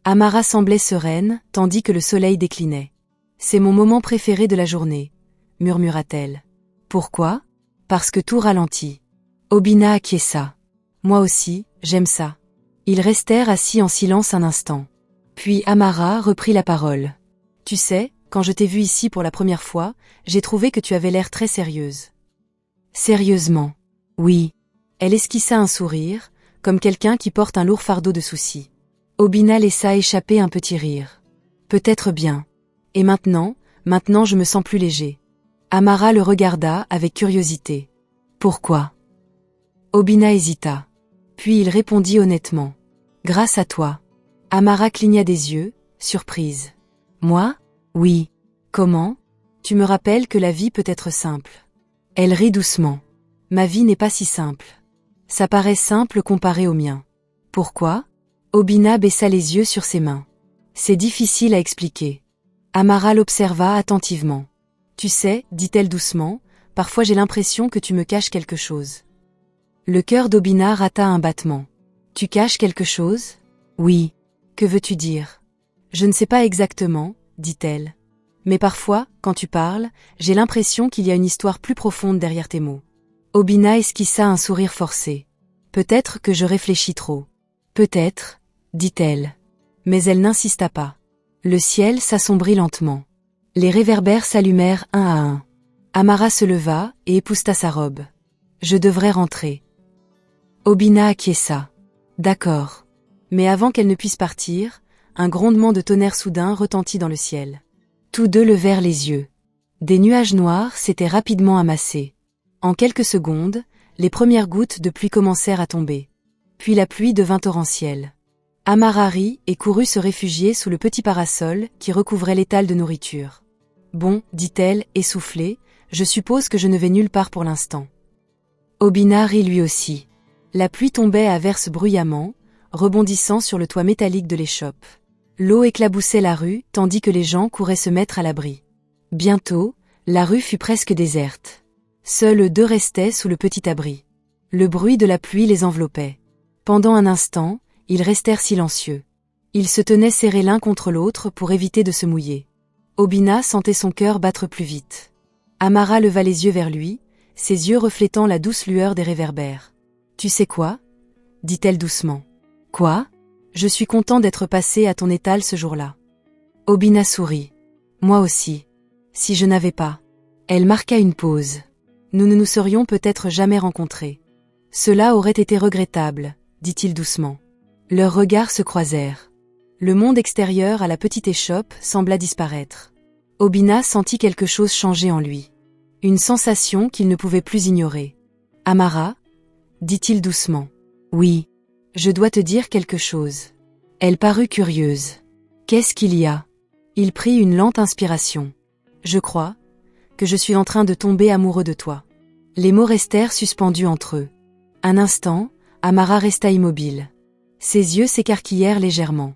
Amara semblait sereine, tandis que le soleil déclinait. « C'est mon moment préféré de la journée », murmura-t-elle. « Pourquoi ? Parce que tout ralentit. » Obina acquiesça. « Moi aussi, j'aime ça. » Ils restèrent assis en silence un instant. Puis Amara reprit la parole. « Tu sais, quand je t'ai vue ici pour la première fois, j'ai trouvé que tu avais l'air très sérieuse. » « Sérieusement ? Oui. » Elle esquissa un sourire, comme quelqu'un qui porte un lourd fardeau de soucis. Obina laissa échapper un petit rire. « Peut-être bien. Et maintenant je me sens plus léger. » Amara le regarda avec curiosité. « Pourquoi ?» Obina hésita. Puis il répondit honnêtement. « Grâce à toi. » Amara cligna des yeux, surprise. « Moi ? Oui. Comment ? Tu me rappelles que la vie peut être simple. » Elle rit doucement. « Ma vie n'est pas si simple. Ça paraît simple comparé au mien. » Pourquoi ? Obina baissa les yeux sur ses mains. « C'est difficile à expliquer. » Amara l'observa attentivement. « Tu sais, dit-elle doucement, parfois j'ai l'impression que tu me caches quelque chose. » Le cœur d'Obina rata un battement. « Tu caches quelque chose ? » Oui. Que veux-tu dire ? Je ne sais pas exactement, dit-elle. Mais parfois, quand tu parles, j'ai l'impression qu'il y a une histoire plus profonde derrière tes mots. Obina esquissa un sourire forcé. Peut-être que je réfléchis trop. Peut-être, dit-elle. Mais elle n'insista pas. Le ciel s'assombrit lentement. Les réverbères s'allumèrent un à un. Amara se leva et épousseta sa robe. Je devrais rentrer. Obina acquiesça. D'accord. Mais avant qu'elle ne puisse partir, un grondement de tonnerre soudain retentit dans le ciel. Tous deux levèrent les yeux. Des nuages noirs s'étaient rapidement amassés. En quelques secondes, les premières gouttes de pluie commencèrent à tomber. Puis la pluie devint torrentielle. Amara rit et courut se réfugier sous le petit parasol qui recouvrait l'étal de nourriture. Bon, dit-elle, essoufflée, je suppose que je ne vais nulle part pour l'instant. Obina rit lui aussi. La pluie tombait à verse bruyamment, rebondissant sur le toit métallique de l'échoppe. L'eau éclaboussait la rue, tandis que les gens couraient se mettre à l'abri. Bientôt, la rue fut presque déserte. Seuls eux deux restaient sous le petit abri. Le bruit de la pluie les enveloppait. Pendant un instant, ils restèrent silencieux. Ils se tenaient serrés l'un contre l'autre pour éviter de se mouiller. Obina sentait son cœur battre plus vite. Amara leva les yeux vers lui, ses yeux reflétant la douce lueur des réverbères. « Tu sais quoi ?» dit-elle doucement. « Quoi ? Je suis content d'être passé à ton étal ce jour-là. » Obina sourit. « Moi aussi. Si je n'avais pas. » Elle marqua une pause. Nous ne nous serions peut-être jamais rencontrés. Cela aurait été regrettable, dit-il doucement. Leurs regards se croisèrent. Le monde extérieur à la petite échoppe sembla disparaître. Obina sentit quelque chose changer en lui. Une sensation qu'il ne pouvait plus ignorer. « Amara ?» dit-il doucement. « Oui. Je dois te dire quelque chose. » Elle parut curieuse. « Qu'est-ce qu'il y a ?» Il prit une lente inspiration. « Je crois que je suis en train de tomber amoureux de toi. » Les mots restèrent suspendus entre eux. Un instant, Amara resta immobile. Ses yeux s'écarquillèrent légèrement.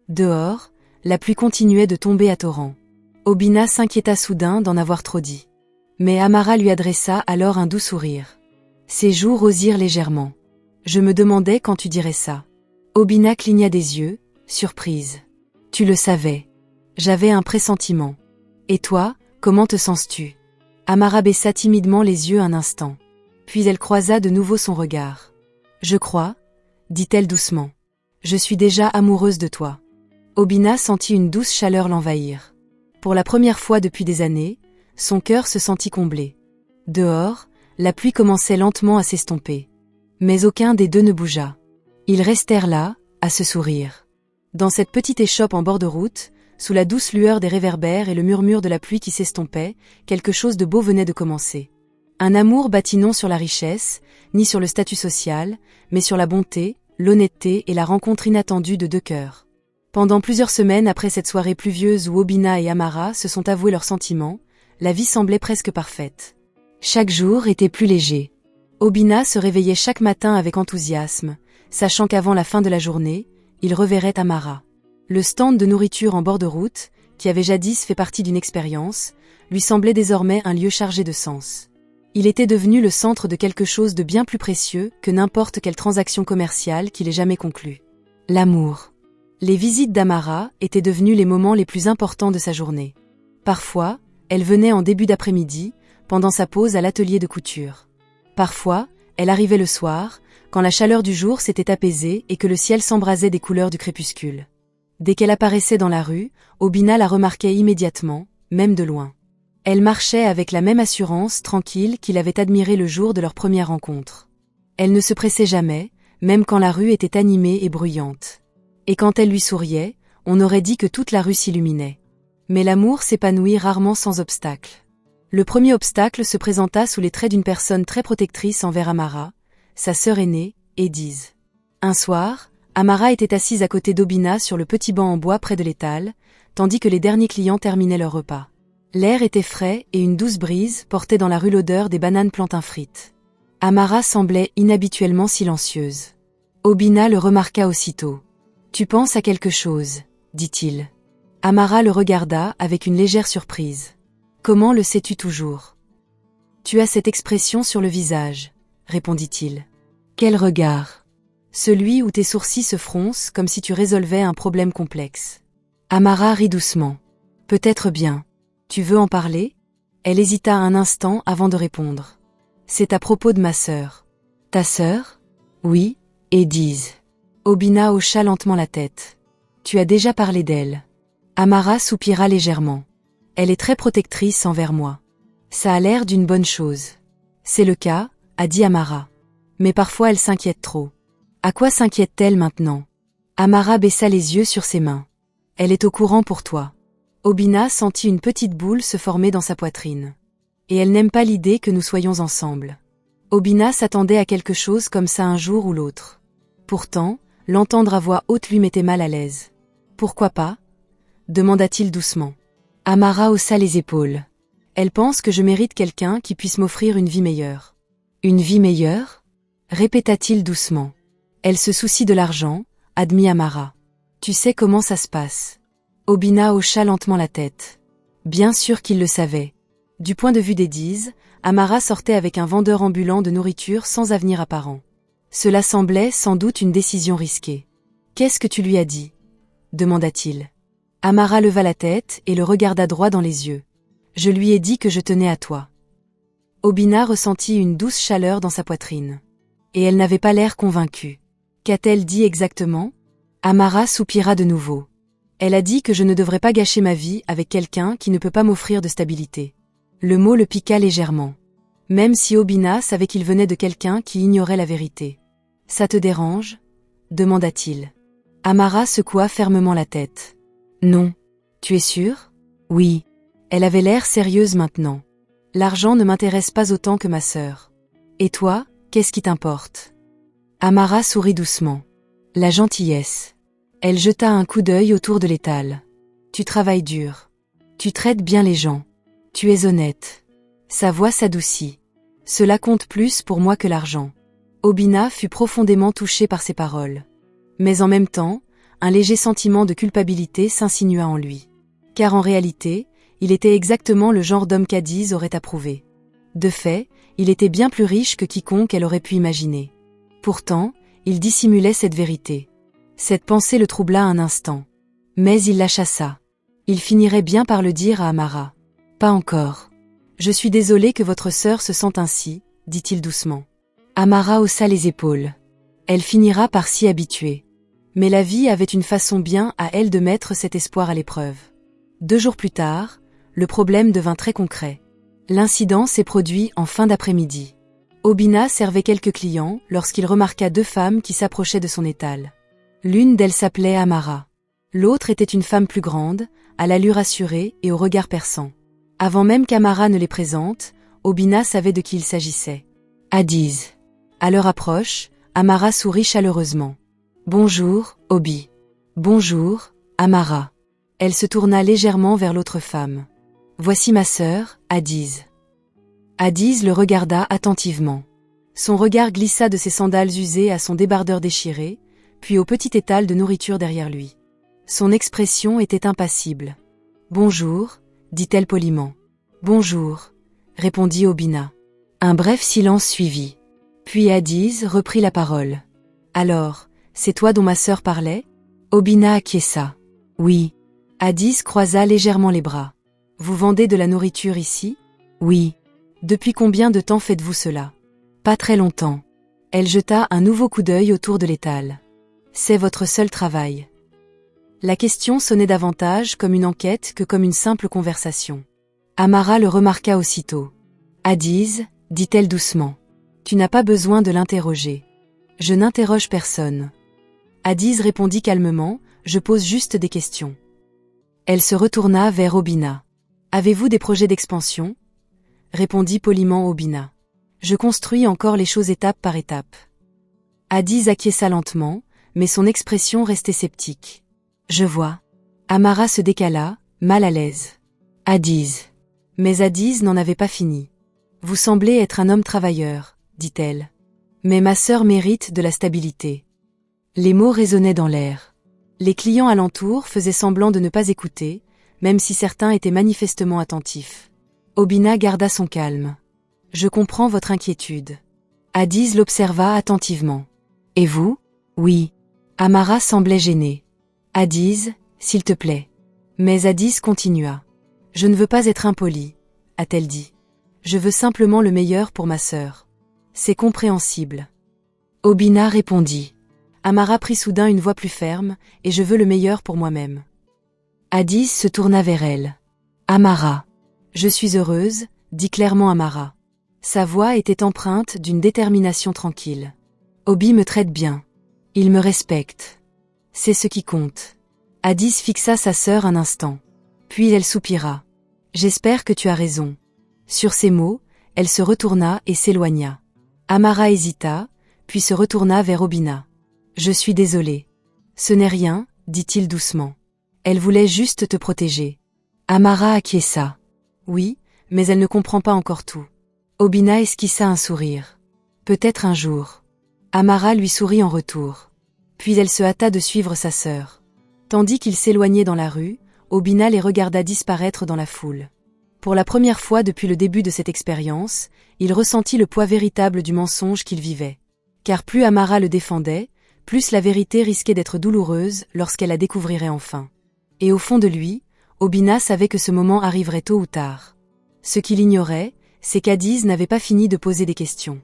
Dehors, la pluie continuait de tomber à torrents. Obina s'inquiéta soudain d'en avoir trop dit. Mais Amara lui adressa alors un doux sourire. Ses joues rosirent légèrement. « Je me demandais quand tu dirais ça. » Obina cligna des yeux, surprise. « Tu le savais. J'avais un pressentiment. Et toi, comment te sens-tu » Amara baissa timidement les yeux un instant. Puis elle croisa de nouveau son regard. Je crois, dit-elle doucement. Je suis déjà amoureuse de toi. Obina sentit une douce chaleur l'envahir. Pour la première fois depuis des années, son cœur se sentit comblé. Dehors, la pluie commençait lentement à s'estomper. Mais aucun des deux ne bougea. Ils restèrent là, à se sourire. Dans cette petite échoppe en bord de route, sous la douce lueur des réverbères et le murmure de la pluie qui s'estompait, quelque chose de beau venait de commencer. Un amour bâti non sur la richesse, ni sur le statut social, mais sur la bonté, l'honnêteté et la rencontre inattendue de deux cœurs. Pendant plusieurs semaines après cette soirée pluvieuse où Obina et Amara se sont avoués leurs sentiments, la vie semblait presque parfaite. Chaque jour était plus léger. Obina se réveillait chaque matin avec enthousiasme, sachant qu'avant la fin de la journée, il reverrait Amara. Le stand de nourriture en bord de route, qui avait jadis fait partie d'une expérience, lui semblait désormais un lieu chargé de sens. Il était devenu le centre de quelque chose de bien plus précieux que n'importe quelle transaction commerciale qu'il ait jamais conclue. L'amour. Les visites d'Amara étaient devenues les moments les plus importants de sa journée. Parfois, elle venait en début d'après-midi, pendant sa pause à l'atelier de couture. Parfois, elle arrivait le soir, quand la chaleur du jour s'était apaisée et que le ciel s'embrasait des couleurs du crépuscule. Dès qu'elle apparaissait dans la rue, Obina la remarquait immédiatement, même de loin. Elle marchait avec la même assurance tranquille qu'il avait admirée le jour de leur première rencontre. Elle ne se pressait jamais, même quand la rue était animée et bruyante. Et quand elle lui souriait, on aurait dit que toute la rue s'illuminait. Mais l'amour s'épanouit rarement sans obstacle. Le premier obstacle se présenta sous les traits d'une personne très protectrice envers Amara, sa sœur aînée, Ediz. Un soir, Amara était assise à côté d'Obina sur le petit banc en bois près de l'étal, tandis que les derniers clients terminaient leur repas. L'air était frais et une douce brise portait dans la rue l'odeur des bananes plantain frites. Amara semblait inhabituellement silencieuse. Obina le remarqua aussitôt. « Tu penses à quelque chose ?» dit-il. Amara le regarda avec une légère surprise. « Comment le sais-tu toujours ?»« Tu as cette expression sur le visage, » répondit-il. « Quel regard !»« Celui où tes sourcils se froncent comme si tu résolvais un problème complexe. » Amara rit doucement. « Peut-être bien. Tu veux en parler ?» Elle hésita un instant avant de répondre. « C'est à propos de ma sœur. »« Ta sœur ?»« Oui, Ediz. » Obina hocha lentement la tête. « Tu as déjà parlé d'elle. » Amara soupira légèrement. « Elle est très protectrice envers moi. Ça a l'air d'une bonne chose. »« C'est le cas, » a dit Amara. « Mais parfois elle s'inquiète trop. » « À quoi s'inquiète-t-elle maintenant ?» Amara baissa les yeux sur ses mains. « Elle est au courant pour toi. » Obina sentit une petite boule se former dans sa poitrine. « Et elle n'aime pas l'idée que nous soyons ensemble. » Obina s'attendait à quelque chose comme ça un jour ou l'autre. Pourtant, l'entendre à voix haute lui mettait mal à l'aise. « Pourquoi pas ?» demanda-t-il doucement. Amara haussa les épaules. « Elle pense que je mérite quelqu'un qui puisse m'offrir une vie meilleure. »« Une vie meilleure ?» répéta-t-il doucement. « Elle se soucie de l'argent, » admit Amara. « Tu sais comment ça se passe. » Obina hocha lentement la tête. Bien sûr qu'il le savait. Du point de vue d'Ediz, Amara sortait avec un vendeur ambulant de nourriture sans avenir apparent. Cela semblait sans doute une décision risquée. « Qu'est-ce que tu lui as dit ?» demanda-t-il. Amara leva la tête et le regarda droit dans les yeux. « Je lui ai dit que je tenais à toi. » Obina ressentit une douce chaleur dans sa poitrine. Et elle n'avait pas l'air convaincue. Qu'a-t-elle dit exactement ? Amara soupira de nouveau. Elle a dit que je ne devrais pas gâcher ma vie avec quelqu'un qui ne peut pas m'offrir de stabilité. Le mot le piqua légèrement. Même si Obina savait qu'il venait de quelqu'un qui ignorait la vérité. « Ça te dérange ?» demanda-t-il. Amara secoua fermement la tête. « Non. Tu es sûre ? » Oui. Elle avait l'air sérieuse maintenant. « L'argent ne m'intéresse pas autant que ma sœur. Et toi, qu'est-ce qui t'importe ?» Amara sourit doucement. « La gentillesse. » Elle jeta un coup d'œil autour de l'étal. « Tu travailles dur. Tu traites bien les gens. Tu es honnête. » Sa voix s'adoucit. « Cela compte plus pour moi que l'argent. » Obina fut profondément touchée par ces paroles. Mais en même temps, un léger sentiment de culpabilité s'insinua en lui. Car en réalité, il était exactement le genre d'homme qu'Ediz aurait approuvé. De fait, il était bien plus riche que quiconque elle aurait pu imaginer. Pourtant, il dissimulait cette vérité. Cette pensée le troubla un instant. Mais il la chassa. Il finirait bien par le dire à Amara. « Pas encore. Je suis désolé que votre sœur se sente ainsi, » dit-il doucement. Amara haussa les épaules. Elle finira par s'y habituer. Mais la vie avait une façon bien à elle de mettre cet espoir à l'épreuve. 2 jours plus tard, le problème devint très concret. L'incident s'est produit en fin d'après-midi. Obina servait quelques clients lorsqu'il remarqua 2 femmes qui s'approchaient de son étal. L'une d'elles s'appelait Amara. L'autre était une femme plus grande, à l'allure assurée et au regard perçant. Avant même qu'Amara ne les présente, Obina savait de qui il s'agissait. Adiz. À leur approche, Amara sourit chaleureusement. Bonjour, Obi. Bonjour, Amara. Elle se tourna légèrement vers l'autre femme. Voici ma sœur, Adiz. Adiz le regarda attentivement. Son regard glissa de ses sandales usées à son débardeur déchiré, puis au petit étal de nourriture derrière lui. Son expression était impassible. Bonjour, dit-elle poliment. Bonjour, répondit Obina. Un bref silence suivit. Puis Adiz reprit la parole. Alors, c'est toi dont ma sœur parlait? Obina acquiesça. Oui. Adiz croisa légèrement les bras. Vous vendez de la nourriture ici? Oui. Depuis combien de temps faites-vous cela? Pas très longtemps. Elle jeta un nouveau coup d'œil autour de l'étal. C'est votre seul travail. La question sonnait davantage comme une enquête que comme une simple conversation. Amara le remarqua aussitôt. Adiz, dit-elle doucement. Tu n'as pas besoin de l'interroger. Je n'interroge personne. Adiz répondit calmement, je pose juste des questions. Elle se retourna vers Obina. Avez-vous des projets d'expansion? Répondit poliment Obina. Je construis encore les choses étape par étape. Adiz acquiesça lentement, mais son expression restait sceptique. Je vois. Amara se décala, mal à l'aise. Adiz. Mais Adiz n'en avait pas fini. Vous semblez être un homme travailleur, dit-elle. Mais ma sœur mérite de la stabilité. Les mots résonnaient dans l'air. Les clients alentour faisaient semblant de ne pas écouter, même si certains étaient manifestement attentifs. Obina garda son calme. Je comprends votre inquiétude. Adiz l'observa attentivement. Et vous? Oui. Amara semblait gênée. Adiz, s'il te plaît. Mais Adiz continua. Je ne veux pas être impolie, a-t-elle dit. Je veux simplement le meilleur pour ma sœur. C'est compréhensible. Obina répondit. Amara prit soudain une voix plus ferme, et je veux le meilleur pour moi-même. Adiz se tourna vers elle. Amara. Je suis heureuse, dit clairement Amara. Sa voix était empreinte d'une détermination tranquille. Obi me traite bien. Il me respecte. C'est ce qui compte. Adiz fixa sa sœur un instant. Puis elle soupira. J'espère que tu as raison. Sur ces mots, elle se retourna et s'éloigna. Amara hésita, puis se retourna vers Obina. Je suis désolée. Ce n'est rien, dit-il doucement. Elle voulait juste te protéger. Amara acquiesça. Oui, mais elle ne comprend pas encore tout. Obina esquissa un sourire. Peut-être un jour. Amara lui sourit en retour. Puis elle se hâta de suivre sa sœur. Tandis qu'ils s'éloignaient dans la rue, Obina les regarda disparaître dans la foule. Pour la première fois depuis le début de cette expérience, il ressentit le poids véritable du mensonge qu'il vivait. Car plus Amara le défendait, plus la vérité risquait d'être douloureuse lorsqu'elle la découvrirait enfin. Et au fond de lui, Obina savait que ce moment arriverait tôt ou tard. Ce qu'il ignorait, c'est qu'Adiz n'avait pas fini de poser des questions.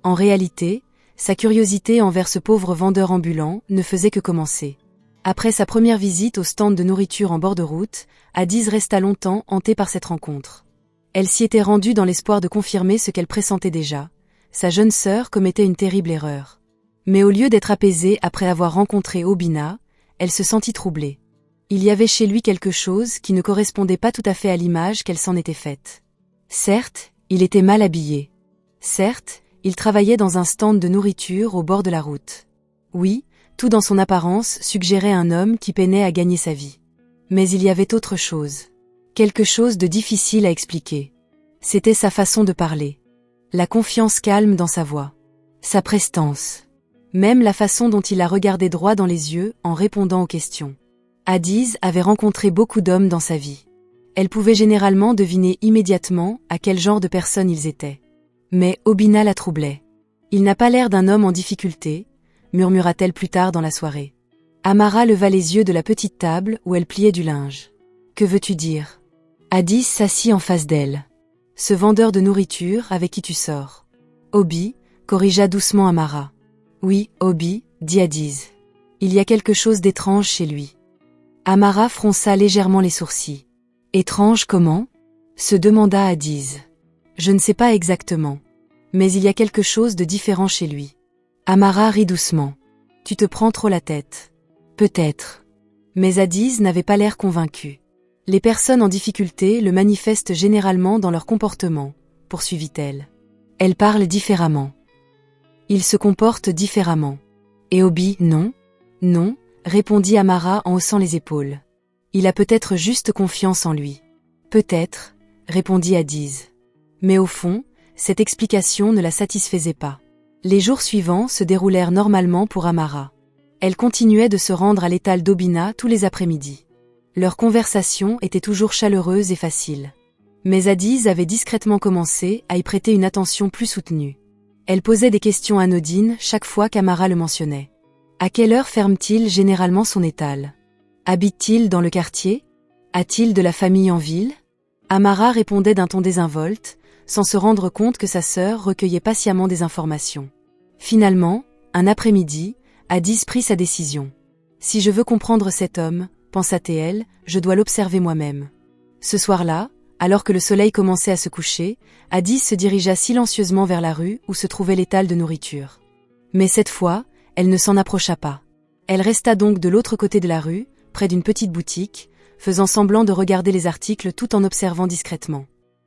En réalité, sa curiosité envers ce pauvre vendeur ambulant ne faisait que commencer. Après sa première visite au stand de nourriture en bord de route, Adiz resta longtemps hantée par cette rencontre. Elle s'y était rendue dans l'espoir de confirmer ce qu'elle pressentait déjà. Sa jeune sœur commettait une terrible erreur. Mais au lieu d'être apaisée après avoir rencontré Obina, elle se sentit troublée. Il y avait chez lui quelque chose qui ne correspondait pas tout à fait à l'image qu'elle s'en était faite. Certes, il était mal habillé. Certes, il travaillait dans un stand de nourriture au bord de la route. Oui, tout dans son apparence suggérait un homme qui peinait à gagner sa vie. Mais il y avait autre chose. Quelque chose de difficile à expliquer. C'était sa façon de parler. La confiance calme dans sa voix. Sa prestance. Même la façon dont il la regardait droit dans les yeux en répondant aux questions. Adiz avait rencontré beaucoup d'hommes dans sa vie. Elle pouvait généralement deviner immédiatement à quel genre de personne ils étaient. Mais Obina la troublait. Il n'a pas l'air d'un homme en difficulté, murmura-t-elle plus tard dans la soirée. Amara leva les yeux de la petite table où elle pliait du linge. Que veux-tu dire? Adiz s'assit en face d'elle. Ce vendeur de nourriture avec qui tu sors. Obi, corrigea doucement Amara. Oui, Obi, dit Adiz. Il y a quelque chose d'étrange chez lui. Amara fronça légèrement les sourcils. Étrange comment? Se demanda Adiz. Je ne sais pas exactement. Mais il y a quelque chose de différent chez lui. Amara rit doucement. Tu te prends trop la tête. Peut-être. Mais Adiz n'avait pas l'air convaincu. Les personnes en difficulté le manifestent généralement dans leur comportement, poursuivit-elle. Elles parlent différemment. Ils se comportent différemment. Et Obi, non? Non, répondit Amara en haussant les épaules. Il a peut-être juste confiance en lui. Peut-être, répondit Adiz. Mais au fond, cette explication ne la satisfaisait pas. Les jours suivants se déroulèrent normalement pour Amara. Elle continuait de se rendre à l'étal d'Obina tous les après-midi. Leur conversation était toujours chaleureuse et facile. Mais Adiz avait discrètement commencé à y prêter une attention plus soutenue. Elle posait des questions anodines chaque fois qu'Amara le mentionnait. À quelle heure ferme-t-il généralement son étal? Habite-t-il dans le quartier? A-t-il de la famille en ville? Amara répondait d'un ton désinvolte, sans se rendre compte que sa sœur recueillait patiemment des informations. Finalement, un après-midi, Adiz prit sa décision. Si je veux comprendre cet homme, pensa-t-elle, je dois l'observer moi-même. Ce soir-là, alors que le soleil commençait à se coucher, Adiz se dirigea silencieusement vers la rue où se trouvait l'étal de nourriture. Mais cette fois, elle ne s'en approcha pas. Elle resta donc de l'autre côté de la rue, près d'une petite boutique, faisant semblant de regarder les articles tout en observant discrètement.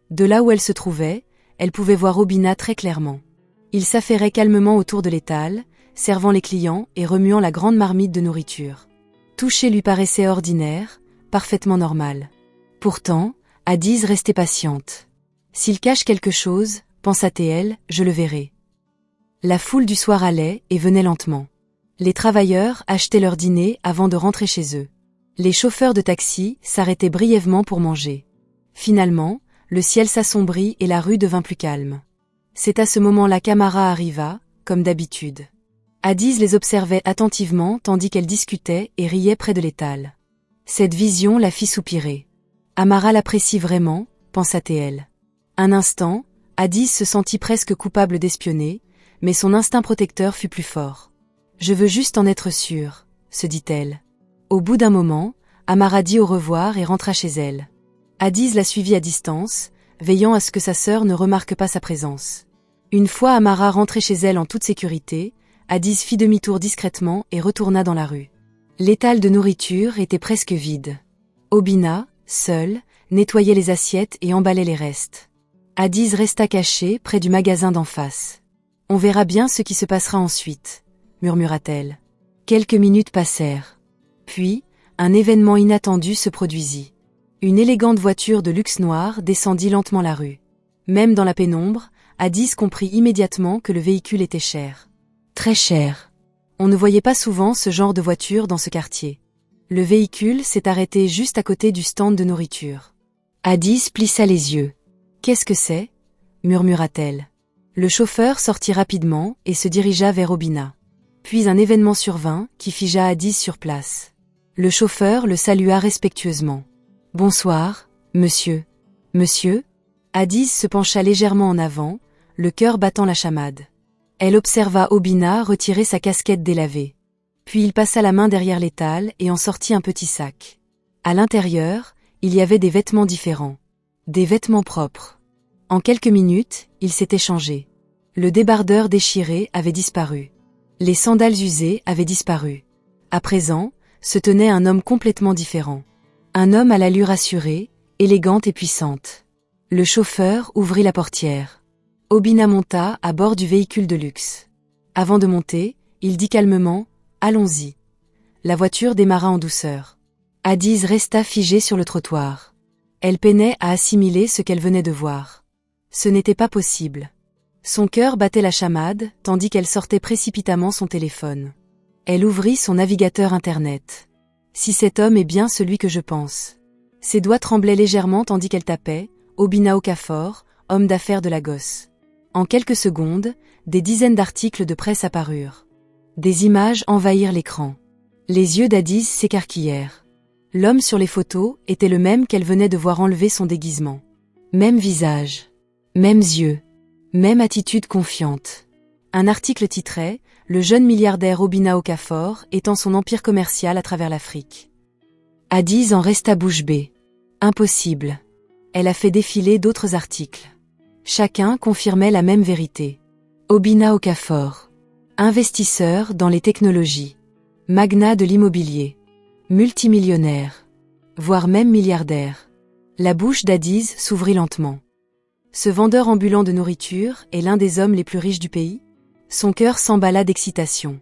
De là où elle se trouvait, elle pouvait voir Obina très clairement. Il s'affairait calmement autour de l'étal, servant les clients et remuant la grande marmite de nourriture. Tout chez lui paraissait ordinaire, parfaitement normal. Pourtant, Adiz restait patiente. S'il cache quelque chose, pensa-t-elle, je le verrai. La foule du soir allait et venait lentement. Les travailleurs achetaient leur dîner avant de rentrer chez eux. Les chauffeurs de taxi s'arrêtaient brièvement pour manger. Finalement, le ciel s'assombrit et la rue devint plus calme. C'est à ce moment-là qu'Amara arriva, comme d'habitude. Adiz les observait attentivement tandis qu'elle discutait et riait près de l'étal. Cette vision la fit soupirer. Amara l'apprécie vraiment, pensa-t-elle. Un instant, Adiz se sentit presque coupable d'espionner, mais son instinct protecteur fut plus fort. Je veux juste en être sûre, se dit-elle. Au bout d'un moment, Amara dit au revoir et rentra chez elle. Adiz la suivit à distance, veillant à ce que sa sœur ne remarque pas sa présence. Une fois Amara rentrée chez elle en toute sécurité, Adiz fit demi-tour discrètement et retourna dans la rue. L'étal de nourriture était presque vide. Obina, seule, nettoyait les assiettes et emballait les restes. Adiz resta cachée près du magasin d'en face. On verra bien ce qui se passera ensuite, murmura-t-elle. Quelques minutes passèrent. Puis, un événement inattendu se produisit. Une élégante voiture de luxe noir descendit lentement la rue. Même dans la pénombre, Adiz comprit immédiatement que le véhicule était cher. Très cher. On ne voyait pas souvent ce genre de voiture dans ce quartier. Le véhicule s'est arrêté juste à côté du stand de nourriture. Adiz plissa les yeux. « Qu'est-ce que c'est » murmura-t-elle. Le chauffeur sortit rapidement et se dirigea vers Obina. Puis un événement survint qui figea Adiz sur place. Le chauffeur le salua respectueusement. « Bonsoir, monsieur. »« Monsieur » Adiz se pencha légèrement en avant, le cœur battant la chamade. Elle observa Obina retirer sa casquette délavée. Puis il passa la main derrière l'étal et en sortit un petit sac. À l'intérieur, il y avait des vêtements différents. Des vêtements propres. En quelques minutes, il s'était changé. Le débardeur déchiré avait disparu. Les sandales usées avaient disparu. À présent, se tenait un homme complètement différent. Un homme à l'allure assurée, élégante et puissante. Le chauffeur ouvrit la portière. Obina monta à bord du véhicule de luxe. Avant de monter, il dit calmement « Allons-y ». La voiture démarra en douceur. Adiz resta figée sur le trottoir. Elle peinait à assimiler ce qu'elle venait de voir. Ce n'était pas possible. Son cœur battait la chamade, tandis qu'elle sortait précipitamment son téléphone. Elle ouvrit son navigateur Internet. Si cet homme est bien celui que je pense. Ses doigts tremblaient légèrement tandis qu'elle tapait « Obina Okafor, homme d'affaires de Lagos ». En quelques secondes, des dizaines d'articles de presse apparurent. Des images envahirent l'écran. Les yeux d'Adiz s'écarquillèrent. L'homme sur les photos était le même qu'elle venait de voir enlever son déguisement. Même visage. Mêmes yeux. Même attitude confiante. Un article titrait « le jeune milliardaire Obinna Okafor étend son empire commercial à travers l'Afrique. Addis en resta bouche bée. Impossible. Elle a fait défiler d'autres articles. Chacun confirmait la même vérité. Obinna Okafor. Investisseur dans les technologies. Magnat de l'immobilier. Multimillionnaire. Voire même milliardaire. La bouche d'Addis s'ouvrit lentement. Ce vendeur ambulant de nourriture est l'un des hommes les plus riches du pays? Son cœur s'emballa d'excitation.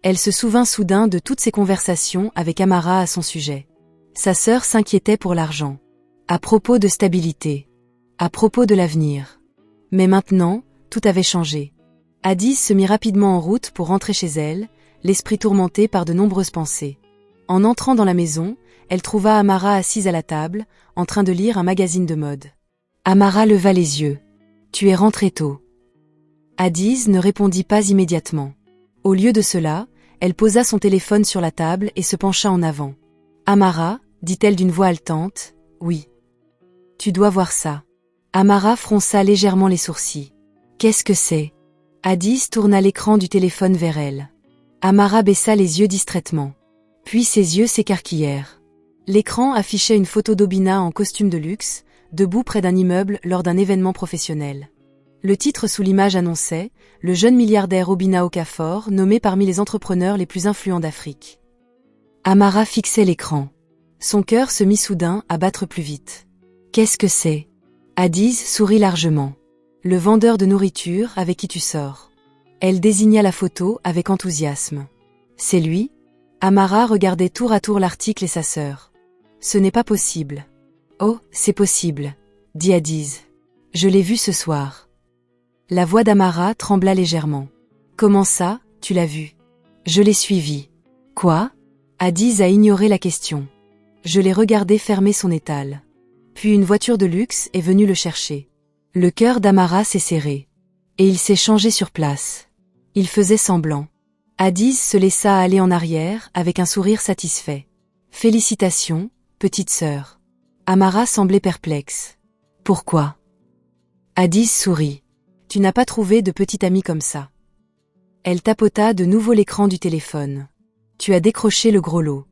Elle se souvint soudain de toutes ses conversations avec Amara à son sujet. Sa sœur s'inquiétait pour l'argent. À propos de stabilité. À propos de l'avenir. Mais maintenant, tout avait changé. Addis se mit rapidement en route pour rentrer chez elle, l'esprit tourmenté par de nombreuses pensées. En entrant dans la maison, elle trouva Amara assise à la table, en train de lire un magazine de mode. Amara leva les yeux. « Tu es rentrée tôt. » Addis ne répondit pas immédiatement. Au lieu de cela, elle posa son téléphone sur la table et se pencha en avant. « Amara, dit-elle d'une voix haletante, « oui. Tu dois voir ça. » Amara fronça légèrement les sourcils. « Qu'est-ce que c'est ?» Addis tourna l'écran du téléphone vers elle. Amara baissa les yeux distraitement. Puis ses yeux s'écarquillèrent. L'écran affichait une photo d'Obinna en costume de luxe, debout près d'un immeuble lors d'un événement professionnel. Le titre sous l'image annonçait « Le jeune milliardaire Obinna Okafor, nommé parmi les entrepreneurs les plus influents d'Afrique ». Amara fixait l'écran. Son cœur se mit soudain à battre plus vite. « Qu'est-ce que c'est ?» Addis sourit largement. « Le vendeur de nourriture avec qui tu sors. » Elle désigna la photo avec enthousiasme. « C'est lui ?» Amara regardait tour à tour l'article et sa sœur. « Ce n'est pas possible. »« Oh, c'est possible, » dit Addis. « Je l'ai vu ce soir. » La voix d'Amara trembla légèrement. « Comment ça, tu l'as vu ?»« Je l'ai suivi. »« Quoi ?» Addis a ignoré la question. « Je l'ai regardé fermer son étal. » Puis une voiture de luxe est venue le chercher. Le cœur d'Amara s'est serré. Et il s'est changé sur place. Il faisait semblant. Addis se laissa aller en arrière avec un sourire satisfait. « Félicitations, petite sœur. » Amara semblait perplexe. « Pourquoi ?» Addis sourit. « Tu n'as pas trouvé de petite amie comme ça. » Elle tapota de nouveau l'écran du téléphone. « Tu as décroché le gros lot. »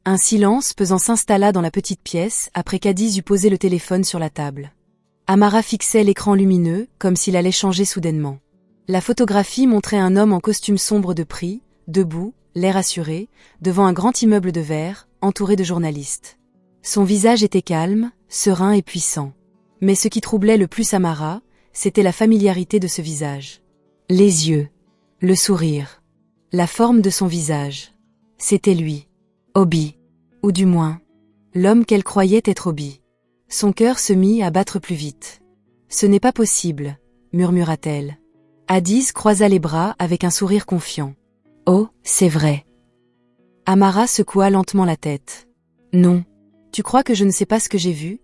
Un silence pesant s'installa dans la petite pièce après qu'Addis eut posé le téléphone sur la table. Amara fixait l'écran lumineux, comme s'il allait changer soudainement. La photographie montrait un homme en costume sombre de prix, debout, l'air assuré, devant un grand immeuble de verre, entouré de journalistes. Son visage était calme, serein et puissant. Mais ce qui troublait le plus Amara, c'était la familiarité de ce visage. Les yeux, le sourire, la forme de son visage. C'était lui. Obi. Ou du moins, l'homme qu'elle croyait être Obi. Son cœur se mit à battre plus vite. « Ce n'est pas possible, » murmura-t-elle. Addis croisa les bras avec un sourire confiant. « Oh, c'est vrai. » Amara secoua lentement la tête. « Non. Tu crois que je ne sais pas ce que j'ai vu ?»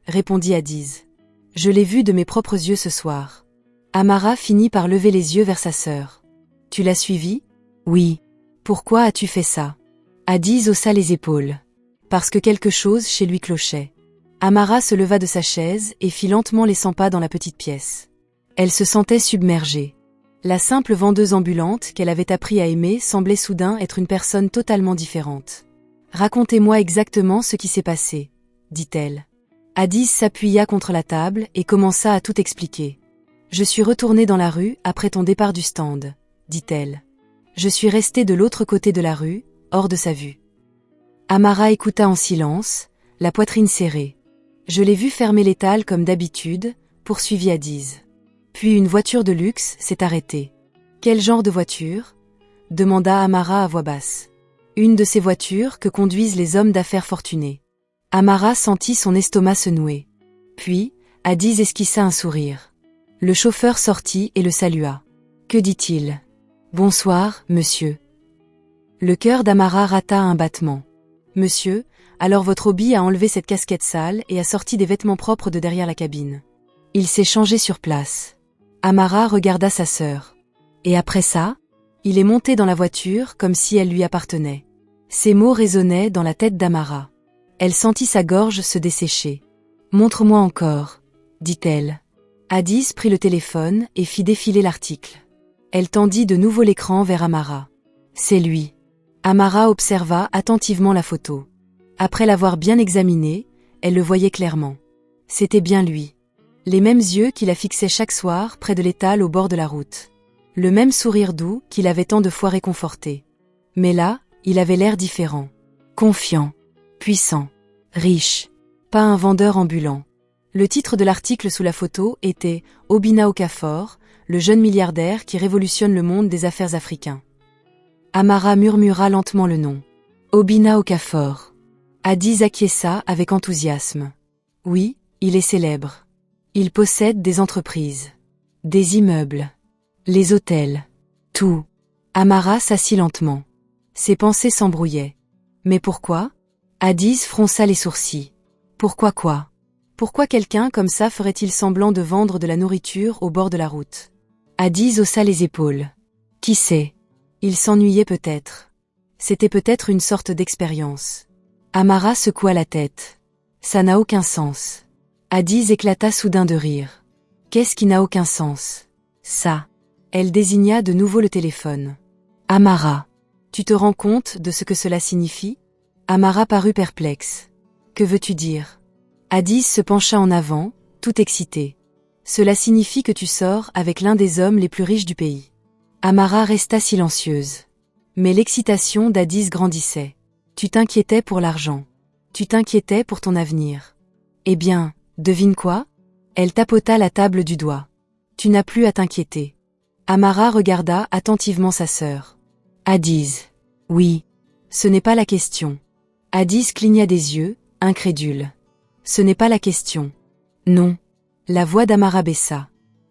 répondit Addis. « Je l'ai vu de mes propres yeux ce soir. » Amara finit par lever les yeux vers sa sœur. « Tu l'as suivi ?»« Oui. »« Pourquoi as-tu fait ça ?» Addis haussa les épaules. « Parce que quelque chose chez lui clochait. » Amara se leva de sa chaise et fit lentement les 100 pas dans la petite pièce. Elle se sentait submergée. La simple vendeuse ambulante qu'elle avait appris à aimer semblait soudain être une personne totalement différente. « Racontez-moi exactement ce qui s'est passé, » dit-elle. Addis s'appuya contre la table et commença à tout expliquer. « Je suis retournée dans la rue après ton départ du stand, » dit-elle. « Je suis restée de l'autre côté de la rue, hors de sa vue. » Amara écouta en silence, la poitrine serrée. « Je l'ai vu fermer l'étal comme d'habitude, » poursuivit Addis. Puis une voiture de luxe s'est arrêtée. « Quel genre de voiture ?» demanda Amara à voix basse. « Une de ces voitures que conduisent les hommes d'affaires fortunés. » Amara sentit son estomac se nouer. Puis, Addis esquissa un sourire. Le chauffeur sortit et le salua. Que dit-il ? « Bonsoir, monsieur. » Le cœur d'Amara rata un battement. « Monsieur, alors votre hobby a enlevé cette casquette sale et a sorti des vêtements propres de derrière la cabine. » Il s'est changé sur place. Amara regarda sa sœur. « Et après ça ? » Il est monté dans la voiture comme si elle lui appartenait. Ces mots résonnaient dans la tête d'Amara. Elle sentit sa gorge se dessécher. « Montre-moi encore, » dit-elle. Addis prit le téléphone et fit défiler l'article. Elle tendit de nouveau l'écran vers Amara. C'est lui. Amara observa attentivement la photo. Après l'avoir bien examinée, elle le voyait clairement. C'était bien lui. Les mêmes yeux qui la fixaient chaque soir près de l'étal au bord de la route. Le même sourire doux qui l'avait tant de fois réconforté. Mais là, il avait l'air différent. Confiant, puissant, riche. Pas un vendeur ambulant. Le titre de l'article sous la photo était « Obinna Okafor, le jeune milliardaire qui révolutionne le monde des affaires africains ». Amara murmura lentement le nom. Obinna Okafor. Addis acquiesça avec enthousiasme. Oui, il est célèbre. Il possède des entreprises. Des immeubles. Les hôtels. Tout. Amara s'assit lentement. Ses pensées s'embrouillaient. Mais pourquoi? Addis fronça les sourcils. Pourquoi quoi? Pourquoi quelqu'un comme ça ferait-il semblant de vendre de la nourriture au bord de la route? Addis haussa les épaules. Qui sait? Il s'ennuyait peut-être. C'était peut-être une sorte d'expérience. Amara secoua la tête. Ça n'a aucun sens. Addis éclata soudain de rire. Qu'est-ce qui n'a aucun sens? Ça. Elle désigna de nouveau le téléphone. Amara. Tu te rends compte de ce que cela signifie? Amara parut perplexe. Que veux-tu dire? Addis se pencha en avant, tout excité. Cela signifie que tu sors avec l'un des hommes les plus riches du pays. Amara resta silencieuse. Mais l'excitation d'Addis grandissait. Tu t'inquiétais pour l'argent. Tu t'inquiétais pour ton avenir. Eh bien, devine quoi? Elle tapota la table du doigt. Tu n'as plus à t'inquiéter. Amara regarda attentivement sa sœur. Addis. Oui. Ce n'est pas la question. Addis cligna des yeux, incrédule. Ce n'est pas la question. Non. La voix d'Amara baissa.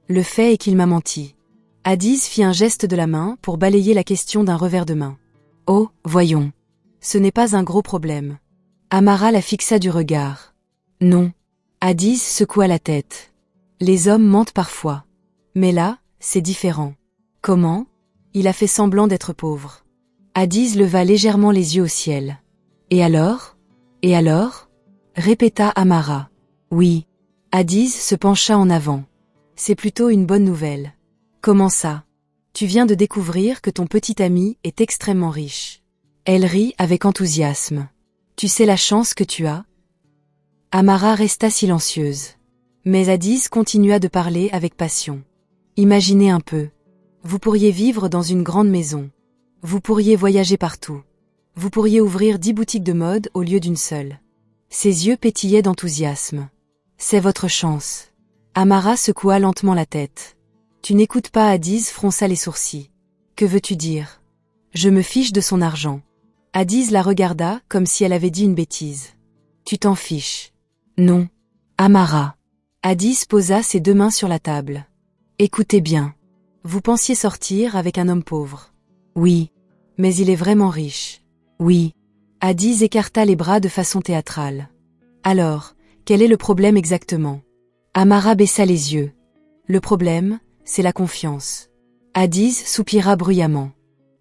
Le fait est qu'il m'a menti. Addis fit un geste de la main pour balayer la question d'un revers de main. Oh, voyons. Ce n'est pas un gros problème. Amara la fixa du regard. Non. Addis secoua la tête. Les hommes mentent parfois. Mais là, c'est différent. Comment? Il a fait semblant d'être pauvre. Addis leva légèrement les yeux au ciel. Et alors? Et alors? Répéta Amara. Oui. Addis se pencha en avant. C'est plutôt une bonne nouvelle. Comment ça? Tu viens de découvrir que ton petit ami est extrêmement riche. Elle rit avec enthousiasme. Tu sais la chance que tu as? Amara resta silencieuse. Mais Addis continua de parler avec passion. Imaginez un peu. Vous pourriez vivre dans une grande maison. Vous pourriez voyager partout. Vous pourriez ouvrir 10 boutiques de mode au lieu d'une seule. Ses yeux pétillaient d'enthousiasme. C'est votre chance. Amara secoua lentement la tête. Tu n'écoutes pas, Addis fronça les sourcils. Que veux-tu dire? Je me fiche de son argent. Addis la regarda comme si elle avait dit une bêtise. Tu t'en fiches. Non. Amara. Addis posa ses 2 mains sur la table. Écoutez bien. Vous pensiez sortir avec un homme pauvre. Oui. Mais il est vraiment riche. Oui. Addis écarta les bras de façon théâtrale. Alors, quel est le problème exactement? Amara baissa les yeux. Le problème, c'est la confiance. Addis soupira bruyamment.